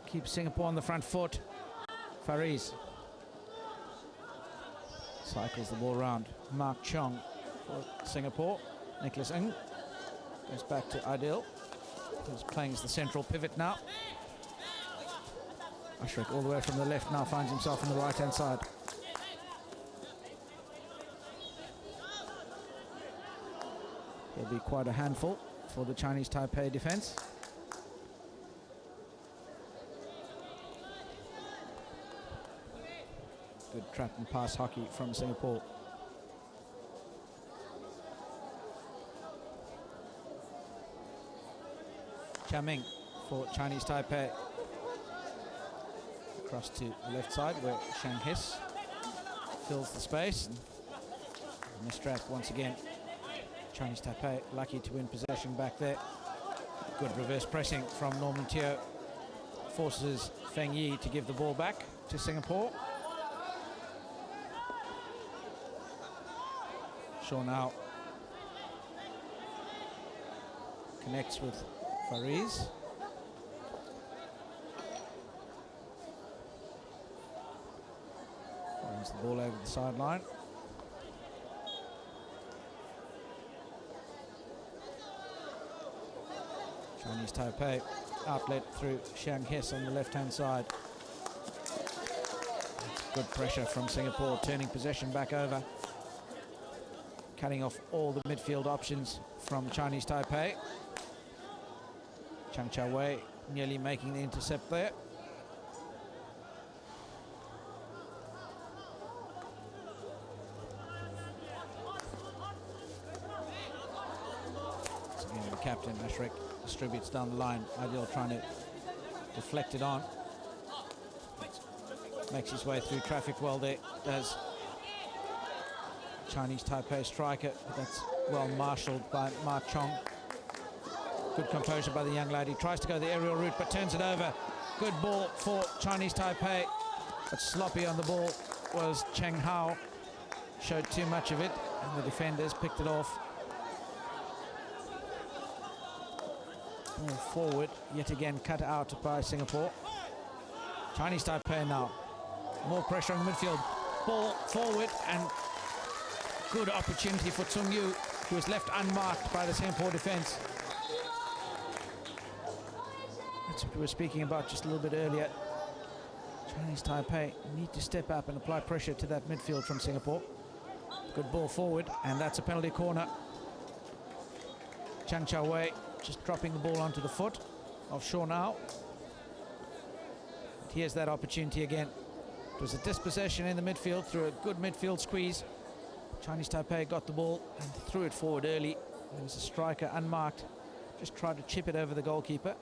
Speaker 2: Keeps Singapore on the front foot. Fariz cycles the ball around. Mark Chong for Singapore. Nicholas Ng goes back to Adil, who's playing as the central pivot now. Ashrik all the way from the left now finds himself on the right-hand side. He'll be quite a handful for the Chinese Taipei defense. Good trap and pass hockey from Singapore. Chia Ming for Chinese Taipei. Across to the left side where Cheng Hiss fills the space. And mistrap once again. Chinese Taipei lucky to win possession back there. Good reverse pressing from Norman Teo. Forces Feng Yi to give the ball back to Singapore. Shaw now connects with Fariz. Runs the ball over the sideline. Chinese Taipei outlet through Xiang Hes on the left-hand side. Good pressure from Singapore, turning possession back over. Cutting off all the midfield options from Chinese Taipei. Chang Chao-wei nearly making the intercept there. So again, the captain, Ashrik, distributes down the line. Adil trying to deflect it on. Makes his way through traffic well there, does Chinese Taipei striker, but that's well marshalled by Ma Chong. Good composure by the young lady. Tries to go the aerial route, but turns it over. Good ball for Chinese Taipei, but sloppy on the ball was Cheng Hao. Showed too much of it, and the defenders picked it off. Ball forward, yet again cut out by Singapore. Chinese Taipei now. More pressure on the midfield. Ball forward, and good opportunity for Tsung Yu, who was left unmarked by the Singapore defence. That's what we were speaking about just a little bit earlier. Chinese Taipei need to step up and apply pressure to that midfield from Singapore. Good ball forward, and that's a penalty corner. Chang Chao-wei just dropping the ball onto the foot of Shaw now. But here's that opportunity again. It was a dispossession in the midfield through a good midfield squeeze. Chinese Taipei got the ball and threw it forward early. There was a striker unmarked, just tried to chip it over the goalkeeper.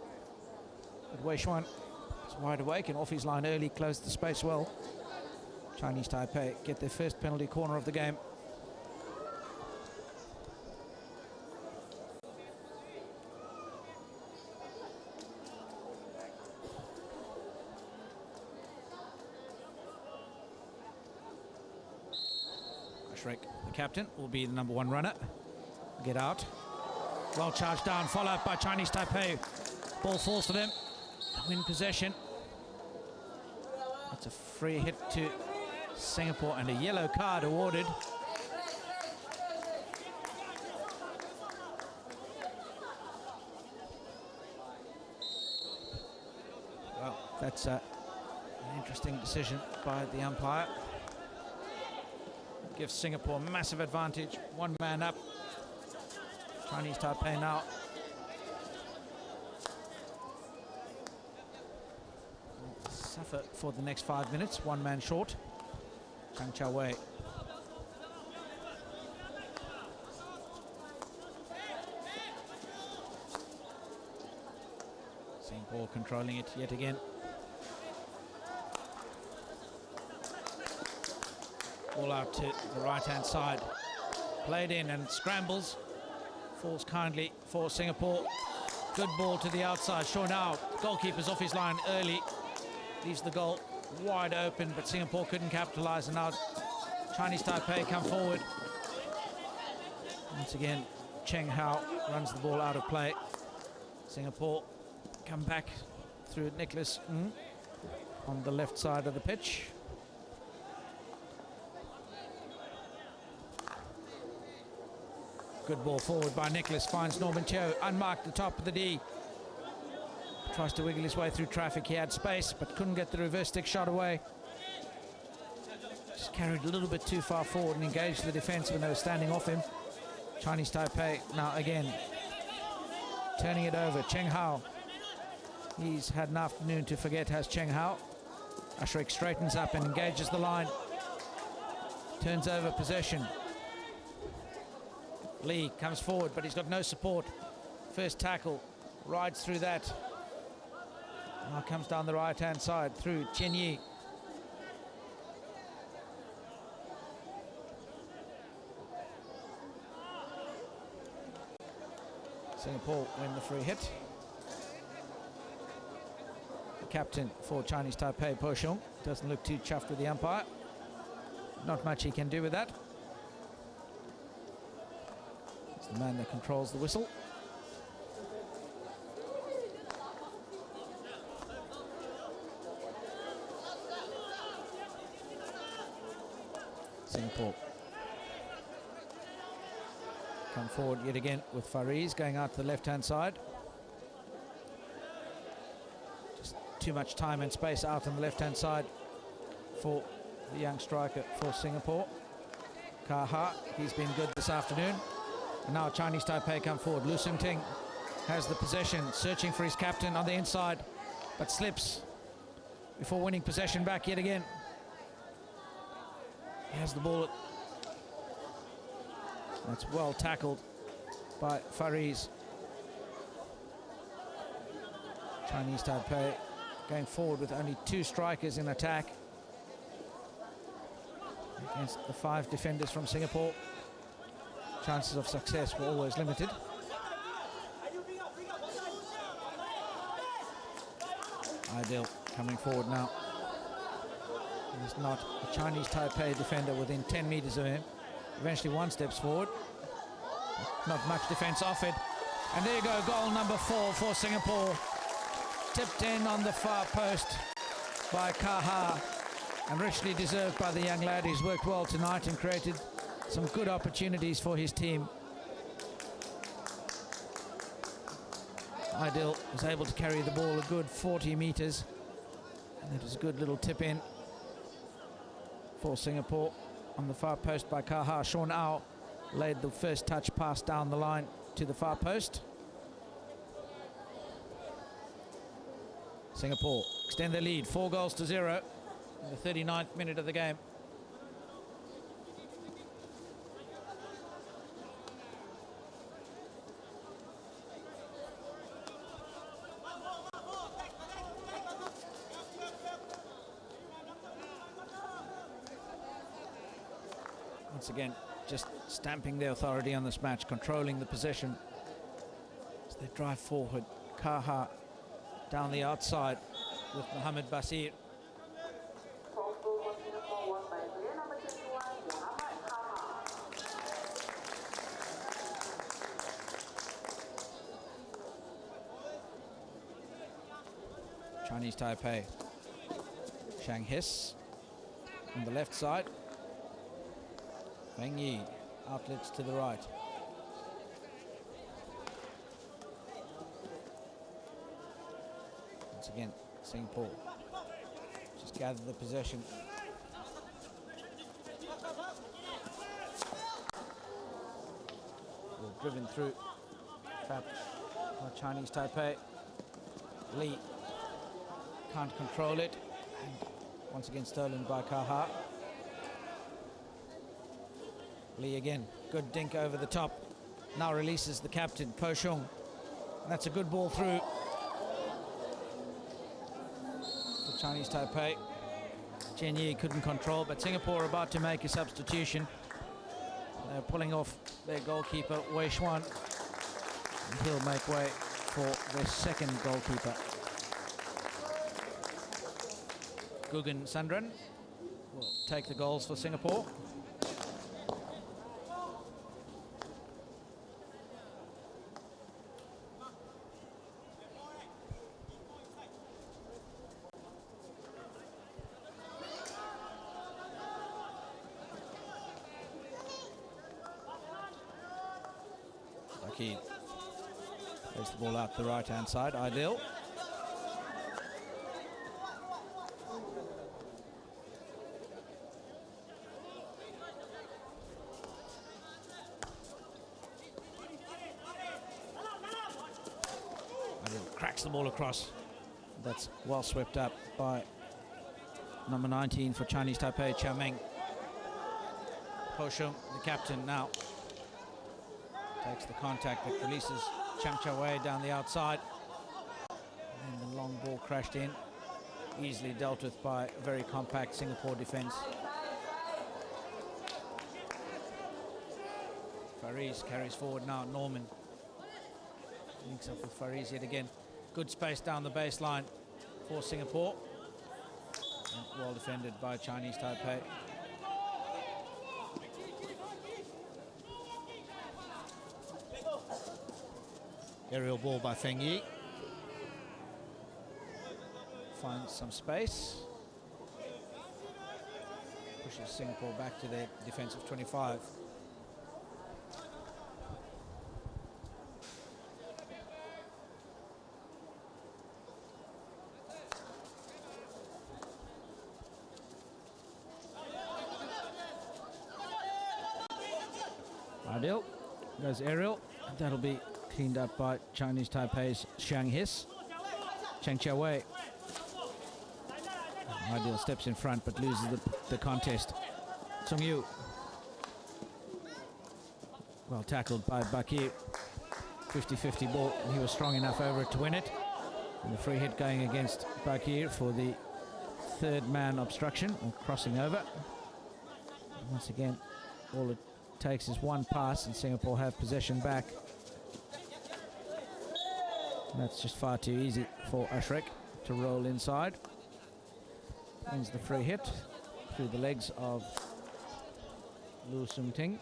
Speaker 2: But Wei Xuan was wide awake and off his line early, closed the space well. Chinese Taipei get their first penalty corner of the game. The captain will be the number one runner. Get out. Well charged down, followed by Chinese Taipei. Ball falls to them. Win possession. That's a free hit to Singapore and a yellow card awarded. Well, that's an interesting decision by the umpire. Gives Singapore a massive advantage. One man up. Chinese Taipei now. Suffer for the next 5 minutes. One man short. Chang Chao-wei. Singapore controlling it yet again. Ball out to the right-hand side. Played in and scrambles. Falls kindly for Singapore. Good ball to the outside. Shaw now. Goalkeeper's off his line early. Leaves the goal wide open, but Singapore couldn't capitalise. And now Chinese Taipei come forward. Once again, Cheng Hao runs the ball out of play. Singapore come back through Nicholas on the left side of the pitch. Good ball forward by Nicholas, finds Norman Teo, unmarked the top of the D. Tries to wiggle his way through traffic. He had space, but couldn't get the reverse stick shot away. Just carried a little bit too far forward and engaged the defence when they were standing off him. Chinese Taipei now again turning it over. Cheng Hao. He's had an afternoon to forget, has Cheng Hao. Ashrik straightens up and engages the line. Turns over possession. Lee comes forward, but he's got no support. First tackle, rides through that. Now comes down the right-hand side through Chen Yi. Singapore win the free hit. The captain for Chinese Taipei, Po Xiong, doesn't look too chuffed with the umpire. Not much he can do with that. the man that controls the whistle. Singapore come forward yet again with Fariz going out to the left-hand side. Just too much time and space out on the left-hand side for the young striker for Singapore. Kaha, he's been good this afternoon. And now Chinese Taipei come forward. Lu Sung-ting has the possession, searching for his captain on the inside, but slips before winning possession back yet again. He has the ball. That's well tackled by Fariz. Chinese Taipei going forward with only 2 strikers in attack against the 5 defenders from Singapore. Chances of success were always limited. Ideal coming forward now. There's not a Chinese Taipei defender within 10 meters of him. Eventually 1 steps forward. Not much defense offered. And there you go, goal number 4 for Singapore. Tipped in on the far post by Kaha, and richly deserved by the young lad. He's worked well tonight and created some good opportunities for his team. Ideal was able to carry the ball a good 40 meters, and it was a good little tip in for Singapore on the far post by Kaha. Sean Au laid the first touch pass down the line to the far post. Singapore extend their lead, 4-0 in the 39th minute of the game. Once again, just stamping their authority on this match, controlling the possession as they drive forward. Kaha down the outside with Mohamed Basir. Chinese Taipei, Shang His on the left side. Wang Yi, outlets to the right. Once again, Singapore just gather the possession. Well, driven through, trapped by Chinese Taipei. Lee can't control it. And once again stolen by Kaha. Lee again, good dink over the top. Now releases the captain, Po Shung. That's a good ball through for Chinese Taipei. Chen Yi couldn't control, but Singapore are about to make a substitution. They're pulling off their goalkeeper, Wei Xuan, and he'll make way for their second goalkeeper. Gugan Sundren will take the goals for Singapore. He plays the ball out the right-hand side, Ideal. Ideal cracks the ball across. That's well swept up by number 19 for Chinese Taipei, Chiao Meng. Po Shung, the captain now. Takes the contact, but releases Chang Cha-wei down the outside. And the long ball crashed in. Easily dealt with by a very compact Singapore defence. Fariz carries forward now, Norman. Links up with Fariz yet again. Good space down the baseline for Singapore. And well defended by Chinese Taipei. Aerial ball by Feng Yi. Finds some space. Pushes Singapore back to their defensive 25. Adil goes aerial. That'll be cleaned up by Chinese Taipei's Xiang His. Cheng Chia-wei. Adil steps in front but loses the contest. Tsung Yu. Well tackled by Bakir. 50-50 ball. He was strong enough over it to win it. And the free hit going against Bakir for the third man obstruction or crossing over. Once again, all it takes is one pass and Singapore have possession back. And that's just far too easy for Ashrik to roll inside. Wins the free hit through the legs of Lu Sung Ting.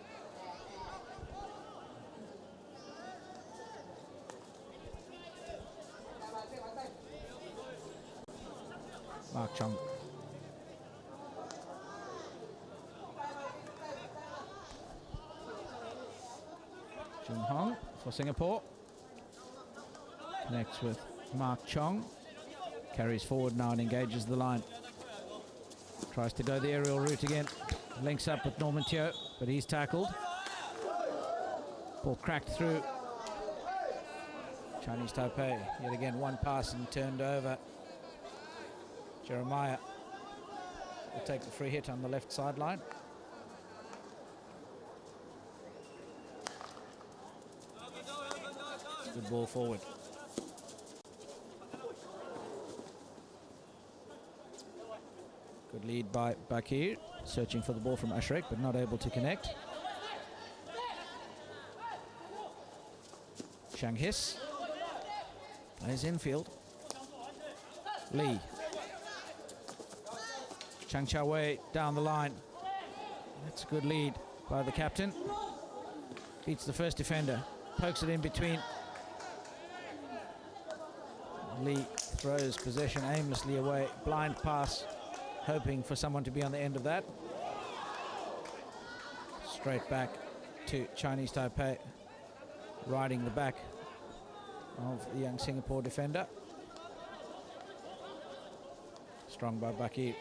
Speaker 2: Mark Chong. Jun Hong for Singapore. Connects with Mark Chong. Carries forward now and engages the line. Tries to go the aerial route again. Links up with Norman Teo, but he's tackled. Ball cracked through. Chinese Taipei, yet again one pass and turned over. Jeremiah will take the free hit on the left sideline. Good ball forward. Good lead by Bakir, searching for the ball from Ashrik, but not able to connect. Xiang His plays infield. Lee. Chang Chia-wei down the line. That's a good lead by the captain. Beats the first defender. Pokes it in between. Lee throws possession aimlessly away. Blind pass, hoping for someone to be on the end of that. Straight back to Chinese Taipei, riding the back of the young Singapore defender. Strong by Bakir.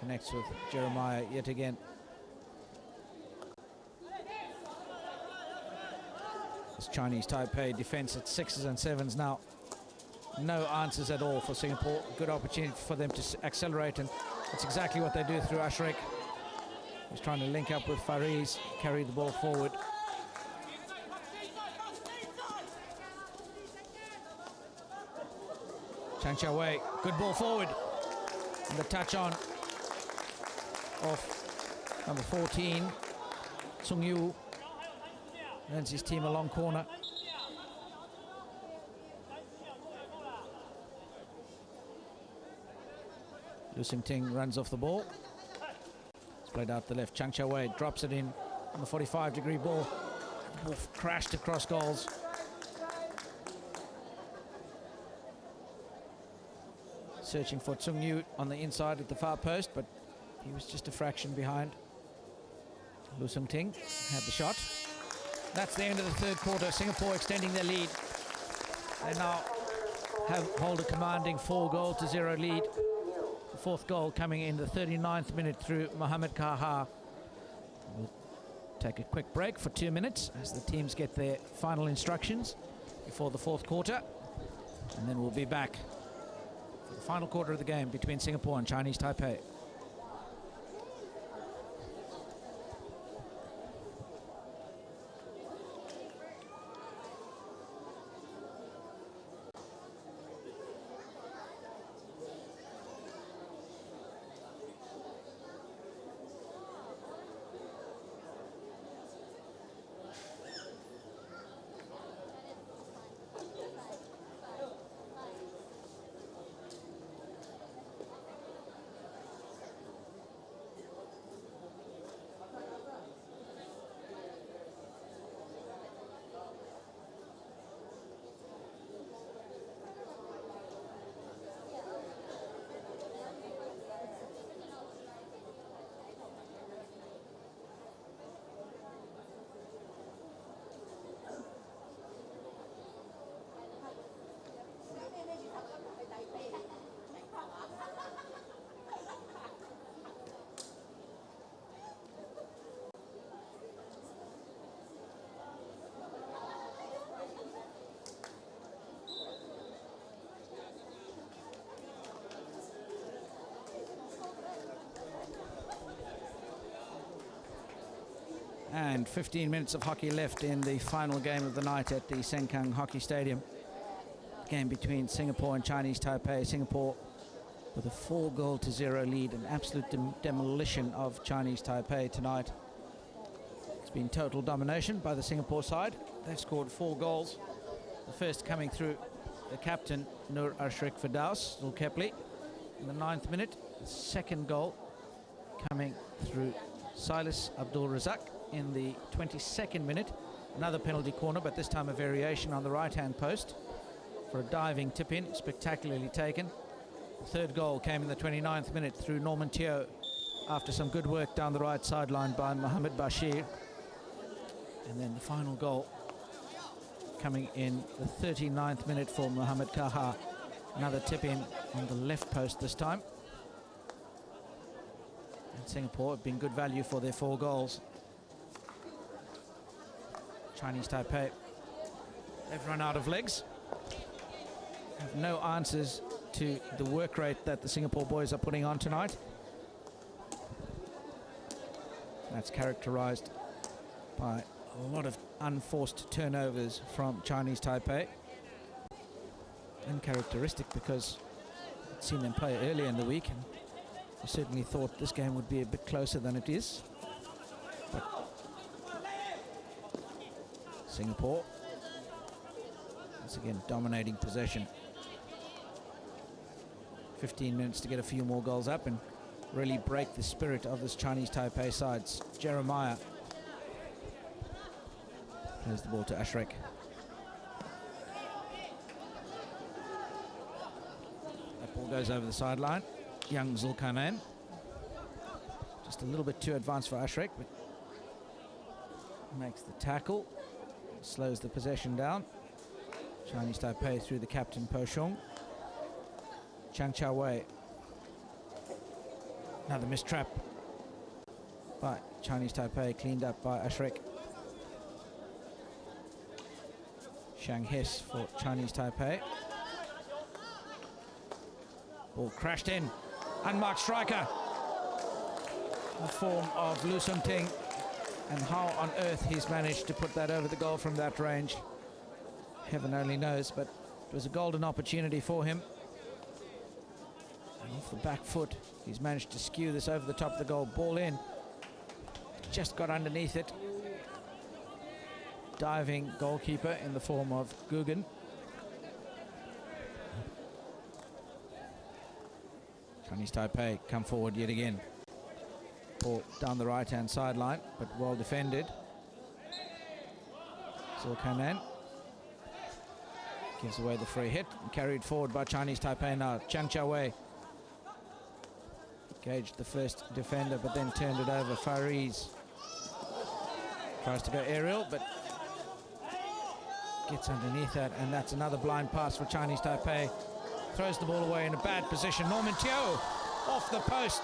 Speaker 2: Connects with Jeremiah yet again. This Chinese Taipei defense at 6s and 7s now. No answers at all for Singapore. Good opportunity for them to accelerate, and that's exactly what they do through Ashrik. He's trying to link up with Fariz, carry the ball forward. Chang Chia-wei, good ball forward. And the touch on of number 14, Tsung Yu. Earns his team a long corner. Lu Sing Ting runs off the ball. It's played out the left. Chang Chia-wei drops it in on the 45-degree ball. The ball crashed across goals. Searching for Tsung Yu on the inside at the far post, but he was just a fraction behind. Lu Sung Ting had the shot. That's the end of the third quarter. Singapore extending their lead. They now hold a commanding 4-0 lead. The fourth goal coming in the 39th minute through Mohamed Kaha. We'll take a quick break for 2 minutes as the teams get their final instructions before the fourth quarter. And then we'll be back for the final quarter of the game between Singapore and Chinese Taipei. And 15 minutes of hockey left in the final game of the night at the Sengkang Hockey Stadium. Game between Singapore and Chinese Taipei. Singapore with a 4-0 lead, an absolute demolition of Chinese Taipei tonight. It's been total domination by the Singapore side. They've scored 4 goals. The first coming through the captain, Nur Ashrik Firdaus Zulkepli, in the 9th minute. The second goal coming through Silas Abdul Razak in the 22nd minute. Another penalty corner, but this time a variation on the right-hand post for a diving tip-in, spectacularly taken. The third goal came in the 29th minute through Norman Teo after some good work down the right sideline by Mohamed Bashir. And then the final goal coming in the 39th minute for Mohamed Kaha. Another tip-in on the left post this time. And Singapore have been good value for their 4 goals. Chinese Taipei, they've run out of legs. Have no answers to the work rate that the Singapore boys are putting on tonight. That's characterized by a lot of unforced turnovers from Chinese Taipei. Uncharacteristic because I'd seen them play earlier in the week, and I certainly thought this game would be a bit closer than it is. But Singapore, once again, dominating possession. 15 minutes to get a few more goals up and really break the spirit of this Chinese Taipei side. Jeremiah plays the ball to Ashrik. That ball goes over the sideline. Young Zulkarnain. Just a little bit too advanced for Ashrik, but makes the tackle. Slows the possession down. Chinese Taipei through the captain, Po Shung. Chang Cha Wei. Another mistrap by Chinese Taipei, cleaned up by Ashrik. Shang Hess for Chinese Taipei. Ball crashed in. Unmarked striker. The form of Lu Sung Ting. And how on earth he's managed to put that over the goal from that range, heaven only knows, but it was a golden opportunity for him. And off the back foot, he's managed to skew this over the top of the goal. Ball in. Just got underneath it. Diving goalkeeper in the form of Gugan. Chinese Taipei come forward yet again. Ball down the right-hand sideline, but well defended. Zulkarnain gives away the free hit and carried forward by Chinese Taipei now. Chang Cha Wei engaged the first defender, but then turned it over. Fariz tries to go aerial, but gets underneath that, and that's another blind pass for Chinese Taipei. Throws the ball away in a bad position. Norman Teo off the post.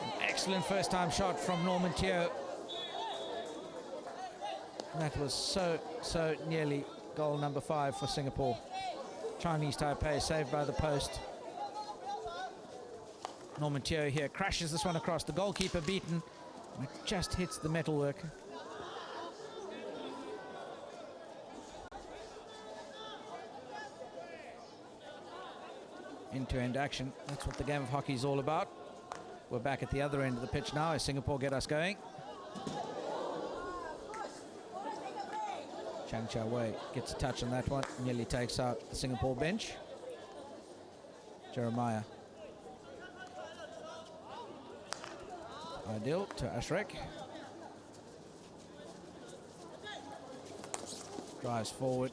Speaker 2: An excellent first-time shot from Norman Teo. That was so nearly goal number 5 for Singapore. Chinese Taipei saved by the post. Norman Teo here crashes this one across. The goalkeeper beaten. And it just hits the metalwork. End-to-end action. That's what the game of hockey is all about. We're back at the other end of the pitch now as Singapore get us going. Chang Cha Wei gets a touch on that one. Nearly takes out the Singapore bench. Jeremiah. Ideal to Ashrik. Drives forward.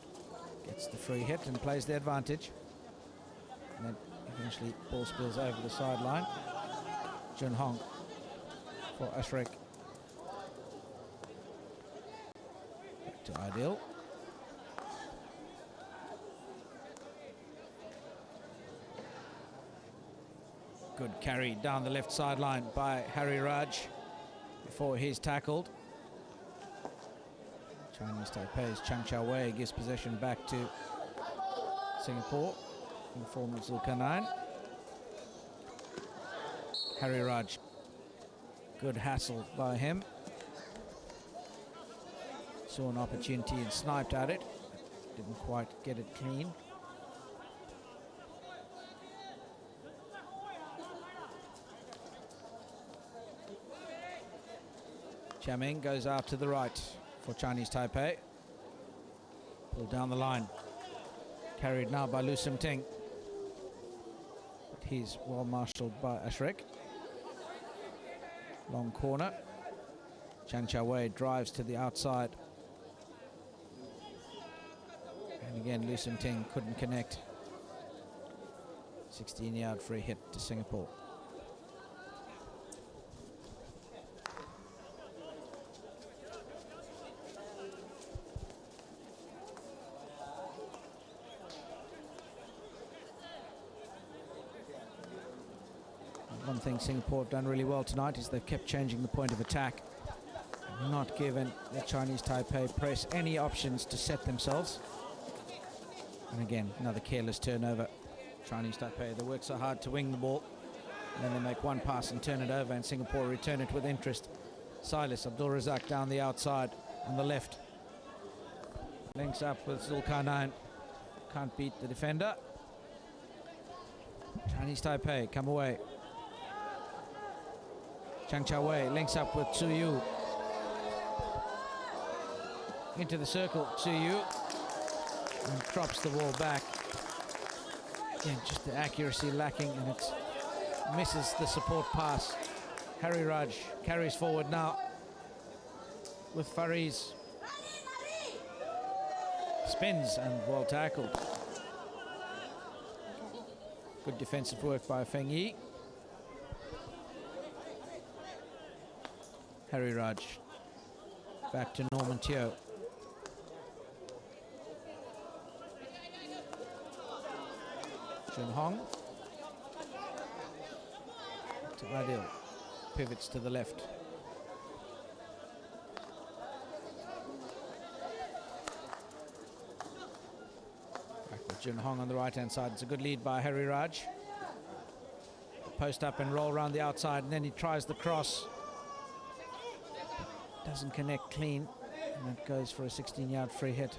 Speaker 2: Gets the free hit and plays the advantage. And then eventually ball spills over the sideline. Jun Hong for Ashrik. Back to Ideal. Good carry down the left sideline by Harry Raj before he's tackled. Chinese Taipei's Chang Cha Wei gives possession back to Singapore in the form of Zulkarnain. Harry Raj, good hassle by him. Saw an opportunity and sniped at it. Didn't quite get it clean. Chaming goes out to the right for Chinese Taipei. Pulled down the line. Carried now by Lu Sim Ting. But he's well marshalled by Ashrik. Long corner. Chang Cha Wei drives to the outside. And again, Lu Sim Ting couldn't connect. 16-yard free hit to Singapore. One thing Singapore have done really well tonight is they've kept changing the point of attack, not given the Chinese Taipei press any options to set themselves. And again, another careless turnover. Chinese Taipei, they work so hard to wing the ball, and then they make one pass and turn it over, and Singapore return it with interest. Silas Abdul Razak down the outside on the left. Links up with Zulkarnain. Can't beat the defender. Chinese Taipei come away. Chang Cha Wei links up with Tzu Yu. Into the circle, Tzu Yu. And drops the ball back. Again, just the accuracy lacking, and it misses the support pass. Harry Raj carries forward now with Fariz. Spins and well tackled. Good defensive work by Feng Yi. Harry Raj back to Norman Teo. Jun Hong to Adil, pivots to the left. Back with Jun Hong on the right hand side. It's a good lead by Harry Raj. Post up and roll around the outside, and then he tries the cross. Doesn't connect clean, and it goes for a 16-yard free hit.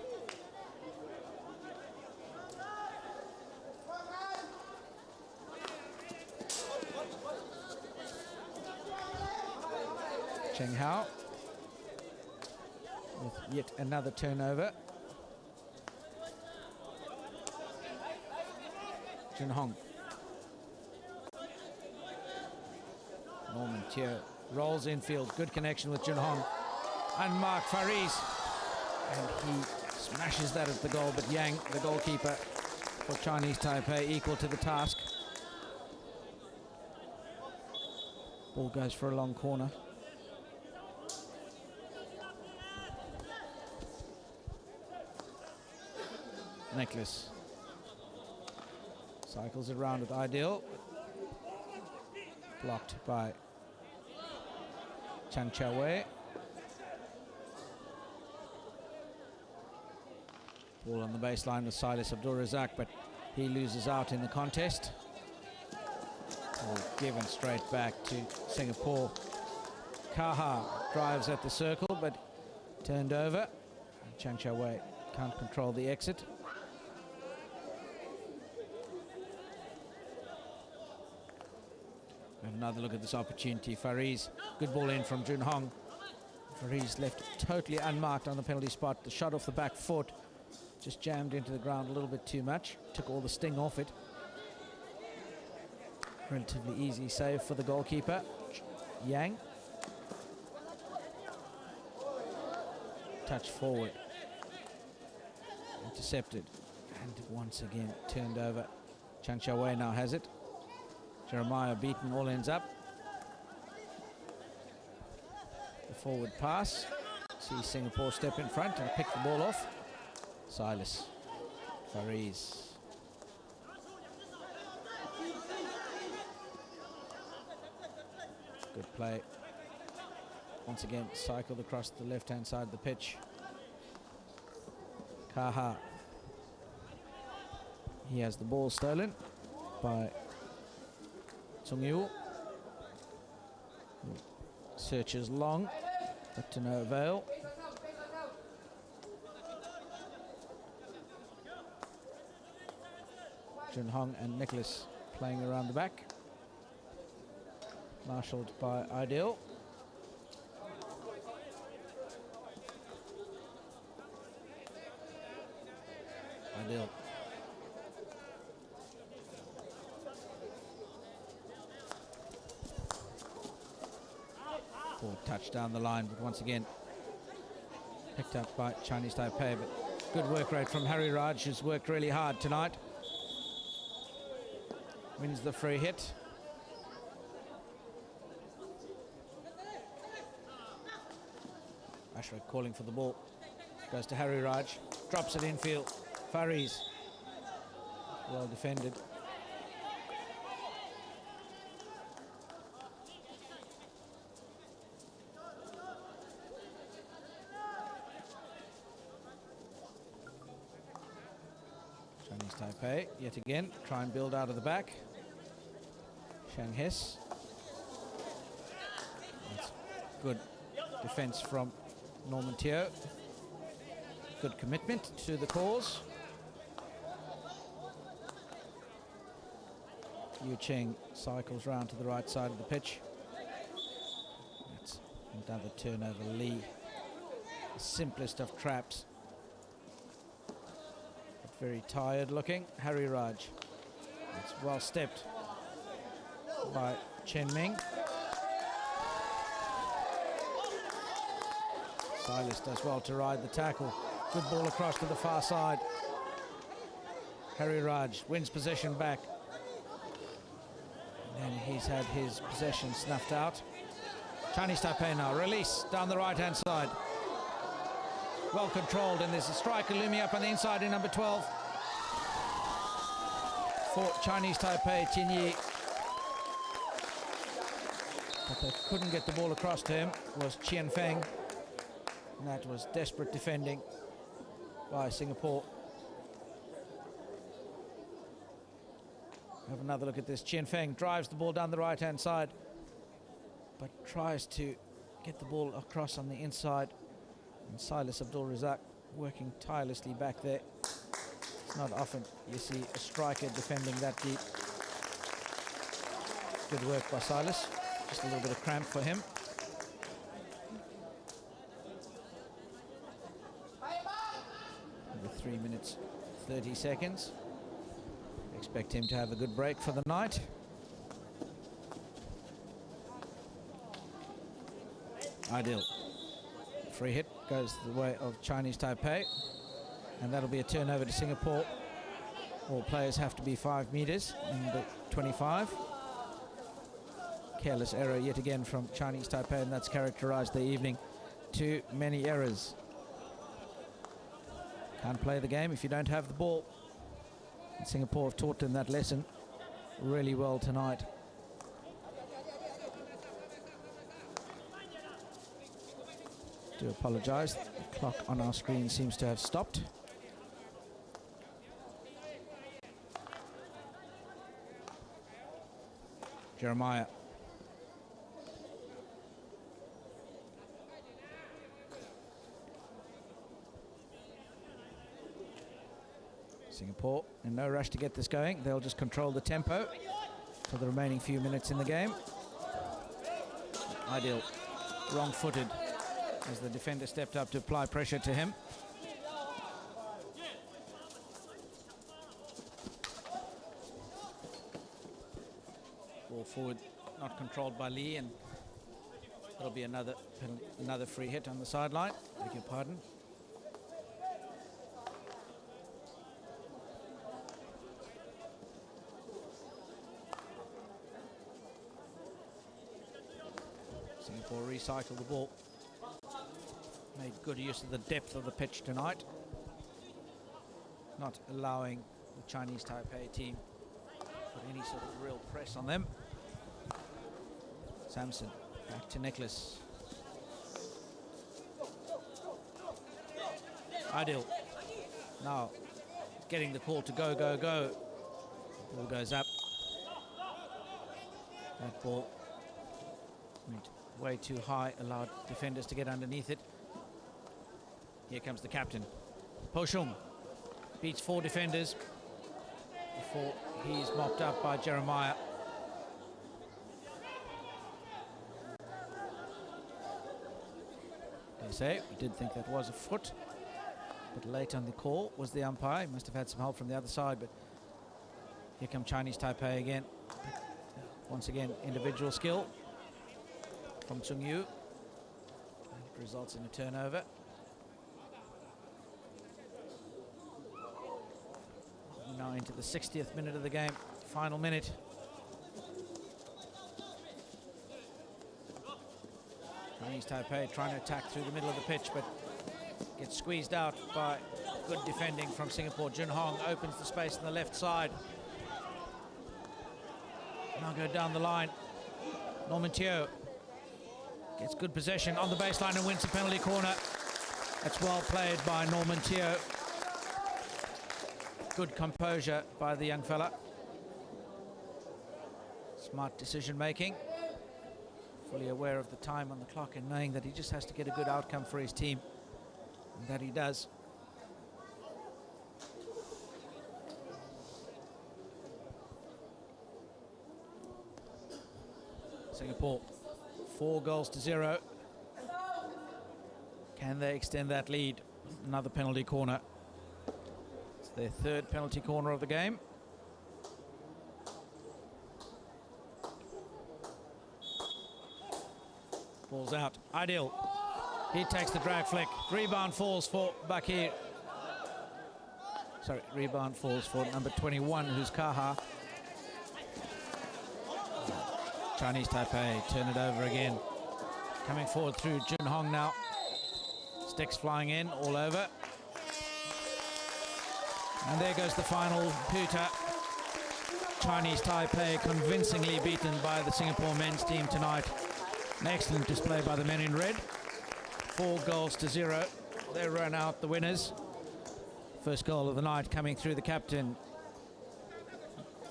Speaker 2: Cheng Hao with yet another turnover. Jun Hong. Norman Teo rolls infield. Good connection with Jun Hong. Unmarked Fariz. And he smashes that at the goal, but Yang, the goalkeeper for Chinese Taipei, equal to the task. Ball goes for a long corner. Necklace cycles it around with Ideal. Blocked by Chang Cha Wei. Ball on the baseline with Silas Abdul Razak, but he loses out in the contest. Ball given straight back to Singapore. Kaha drives at the circle, but turned over. Chang Cha Wei can't control the exit. Have another look at this opportunity. Fariz, good ball in from Jun Hong. Fariz left totally unmarked on the penalty spot. The shot off the back foot just jammed into the ground a little bit too much. Took all the sting off it. Relatively easy save for the goalkeeper, Yang. Touch forward. Intercepted. And once again turned over. Chang Cha Wei now has it. Jeremiah beaten, all ends up. The forward pass. See Singapore step in front and pick the ball off. Silas. Fariz. Good play. Once again, cycled across the left-hand side of the pitch. Kaha. He has the ball stolen by Tsung Yu. Searches long, but to no avail. Jun Hong and Nicholas playing around the back. Marshalled by Ideal. Ideal. Ball touched down the line, but once again picked up by Chinese Taipei. But good work rate from Harry Raj, who's worked really hard tonight. Wins the free hit. Ashra calling for the ball. Goes to Harry Raj. Drops it infield. Fariz. Well defended. Chinese Taipei, yet again, try and build out of the back. Shang Hes. That's good defense from Norman Teo. Good commitment to the cause. Yu Cheng cycles round to the right side of the pitch. That's another turnover. Lee, the simplest of traps. But very tired looking. Harry Raj. It's well stepped by Chen Ming. Silas does well to ride the tackle. Good ball across to the far side. Harry Raj wins possession back. And he's had his possession snuffed out. Chinese Taipei now. Release down the right-hand side. Well controlled, and there's a striker looming up on the inside in number 12. For Chinese Taipei, Tin Yi. But they couldn't get the ball across to him. Was Qian Feng. And that was desperate defending by Singapore. Have another look at this. Qian Feng drives the ball down the right-hand side, but tries to get the ball across on the inside. And Silas Abdul Razak working tirelessly back there. It's not often you see a striker defending that deep. Good work by Silas. Just a little bit of cramp for him. With 3 minutes, 30 seconds. Expect him to have a good break for the night. Ideal. Free hit goes the way of Chinese Taipei. And that'll be a turnover to Singapore. All players have to be 5 meters in the 25. Careless error yet again from Chinese Taipei, and that's characterized the evening. Too many errors. Can't play the game if you don't have the ball. And Singapore have taught them that lesson really well tonight. Do apologize, the clock on our screen seems to have stopped. Jeremiah. Singapore in no rush to get this going. They'll just control the tempo for the remaining few minutes in the game. Ideal. Wrong-footed as the defender stepped up to apply pressure to him. Ball forward, not controlled by Lee, and there'll be another free hit on the sideline. Beg your pardon. Singapore recycle the ball. Made good use of the depth of the pitch tonight. Not allowing the Chinese Taipei team to put any sort of real press on them. Samson, back to Nicholas. Ideal. Now, getting the call to go, go, go. Ball goes up. That ball went way too high, allowed defenders to get underneath it. Here comes the captain. Po Shung beats 4 defenders before He's mopped up by Jeremiah. They say, we did think that was a foot, but late on the call was the umpire. He must have had some help from the other side, but here come Chinese Taipei again. Once again, individual skill from Tsung Yu. It results in a turnover. Now into the 60th minute of the game, final minute. Chinese Taipei trying to attack through the middle of the pitch, but gets squeezed out by good defending from Singapore. Jun Hong opens the space on the left side. Now go down the line. Norman Teo gets good possession on the baseline and wins the penalty corner. That's well played by Norman Teo. Good composure by the young fella. Smart decision making. Fully aware of the time on the clock and knowing that he just has to get a good outcome for his team. And that he does. Singapore, 4-0. Can they extend that lead? Another penalty corner. It's their third penalty corner of the game. Ball's out. Ideal. He takes the drag flick. Rebound falls for Bakir. Sorry, rebound falls for number 21, who's Kaha. Chinese Taipei turn it over again. Coming forward through Jun Hong now. Sticks flying in all over. And there goes the final Puta. Chinese Taipei convincingly beaten by the Singapore men's team tonight. An excellent display by the men in red. 4-0. They run out the winners. First goal of the night coming through the captain,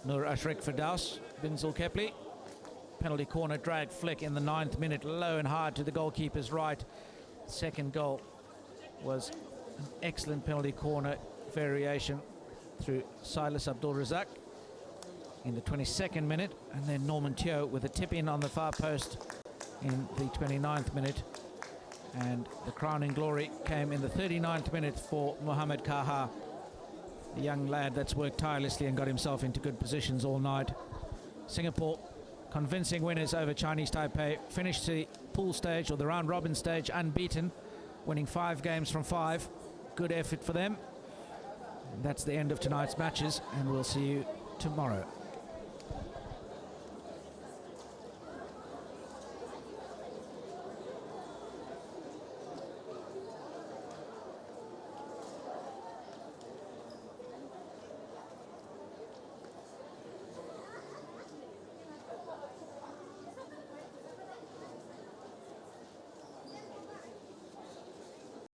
Speaker 2: Nur Ashrik Firdaus bin Zulkepli. Penalty corner drag flick in the 9th minute, low and hard to the goalkeeper's right. Second goal was an excellent penalty corner variation through Silas Abdul Razak in the 22nd minute, and then Norman Teo with a tip in on the far post in the 29th minute. And the crowning glory came in the 39th minute for Mohamed Kaha, the young lad that's worked tirelessly and got himself into good positions all night. Singapore, convincing winners over Chinese Taipei, finished the pool stage or the round robin stage unbeaten, winning 5 games from 5. Good effort for them. And that's the end of tonight's matches, and we'll see you tomorrow.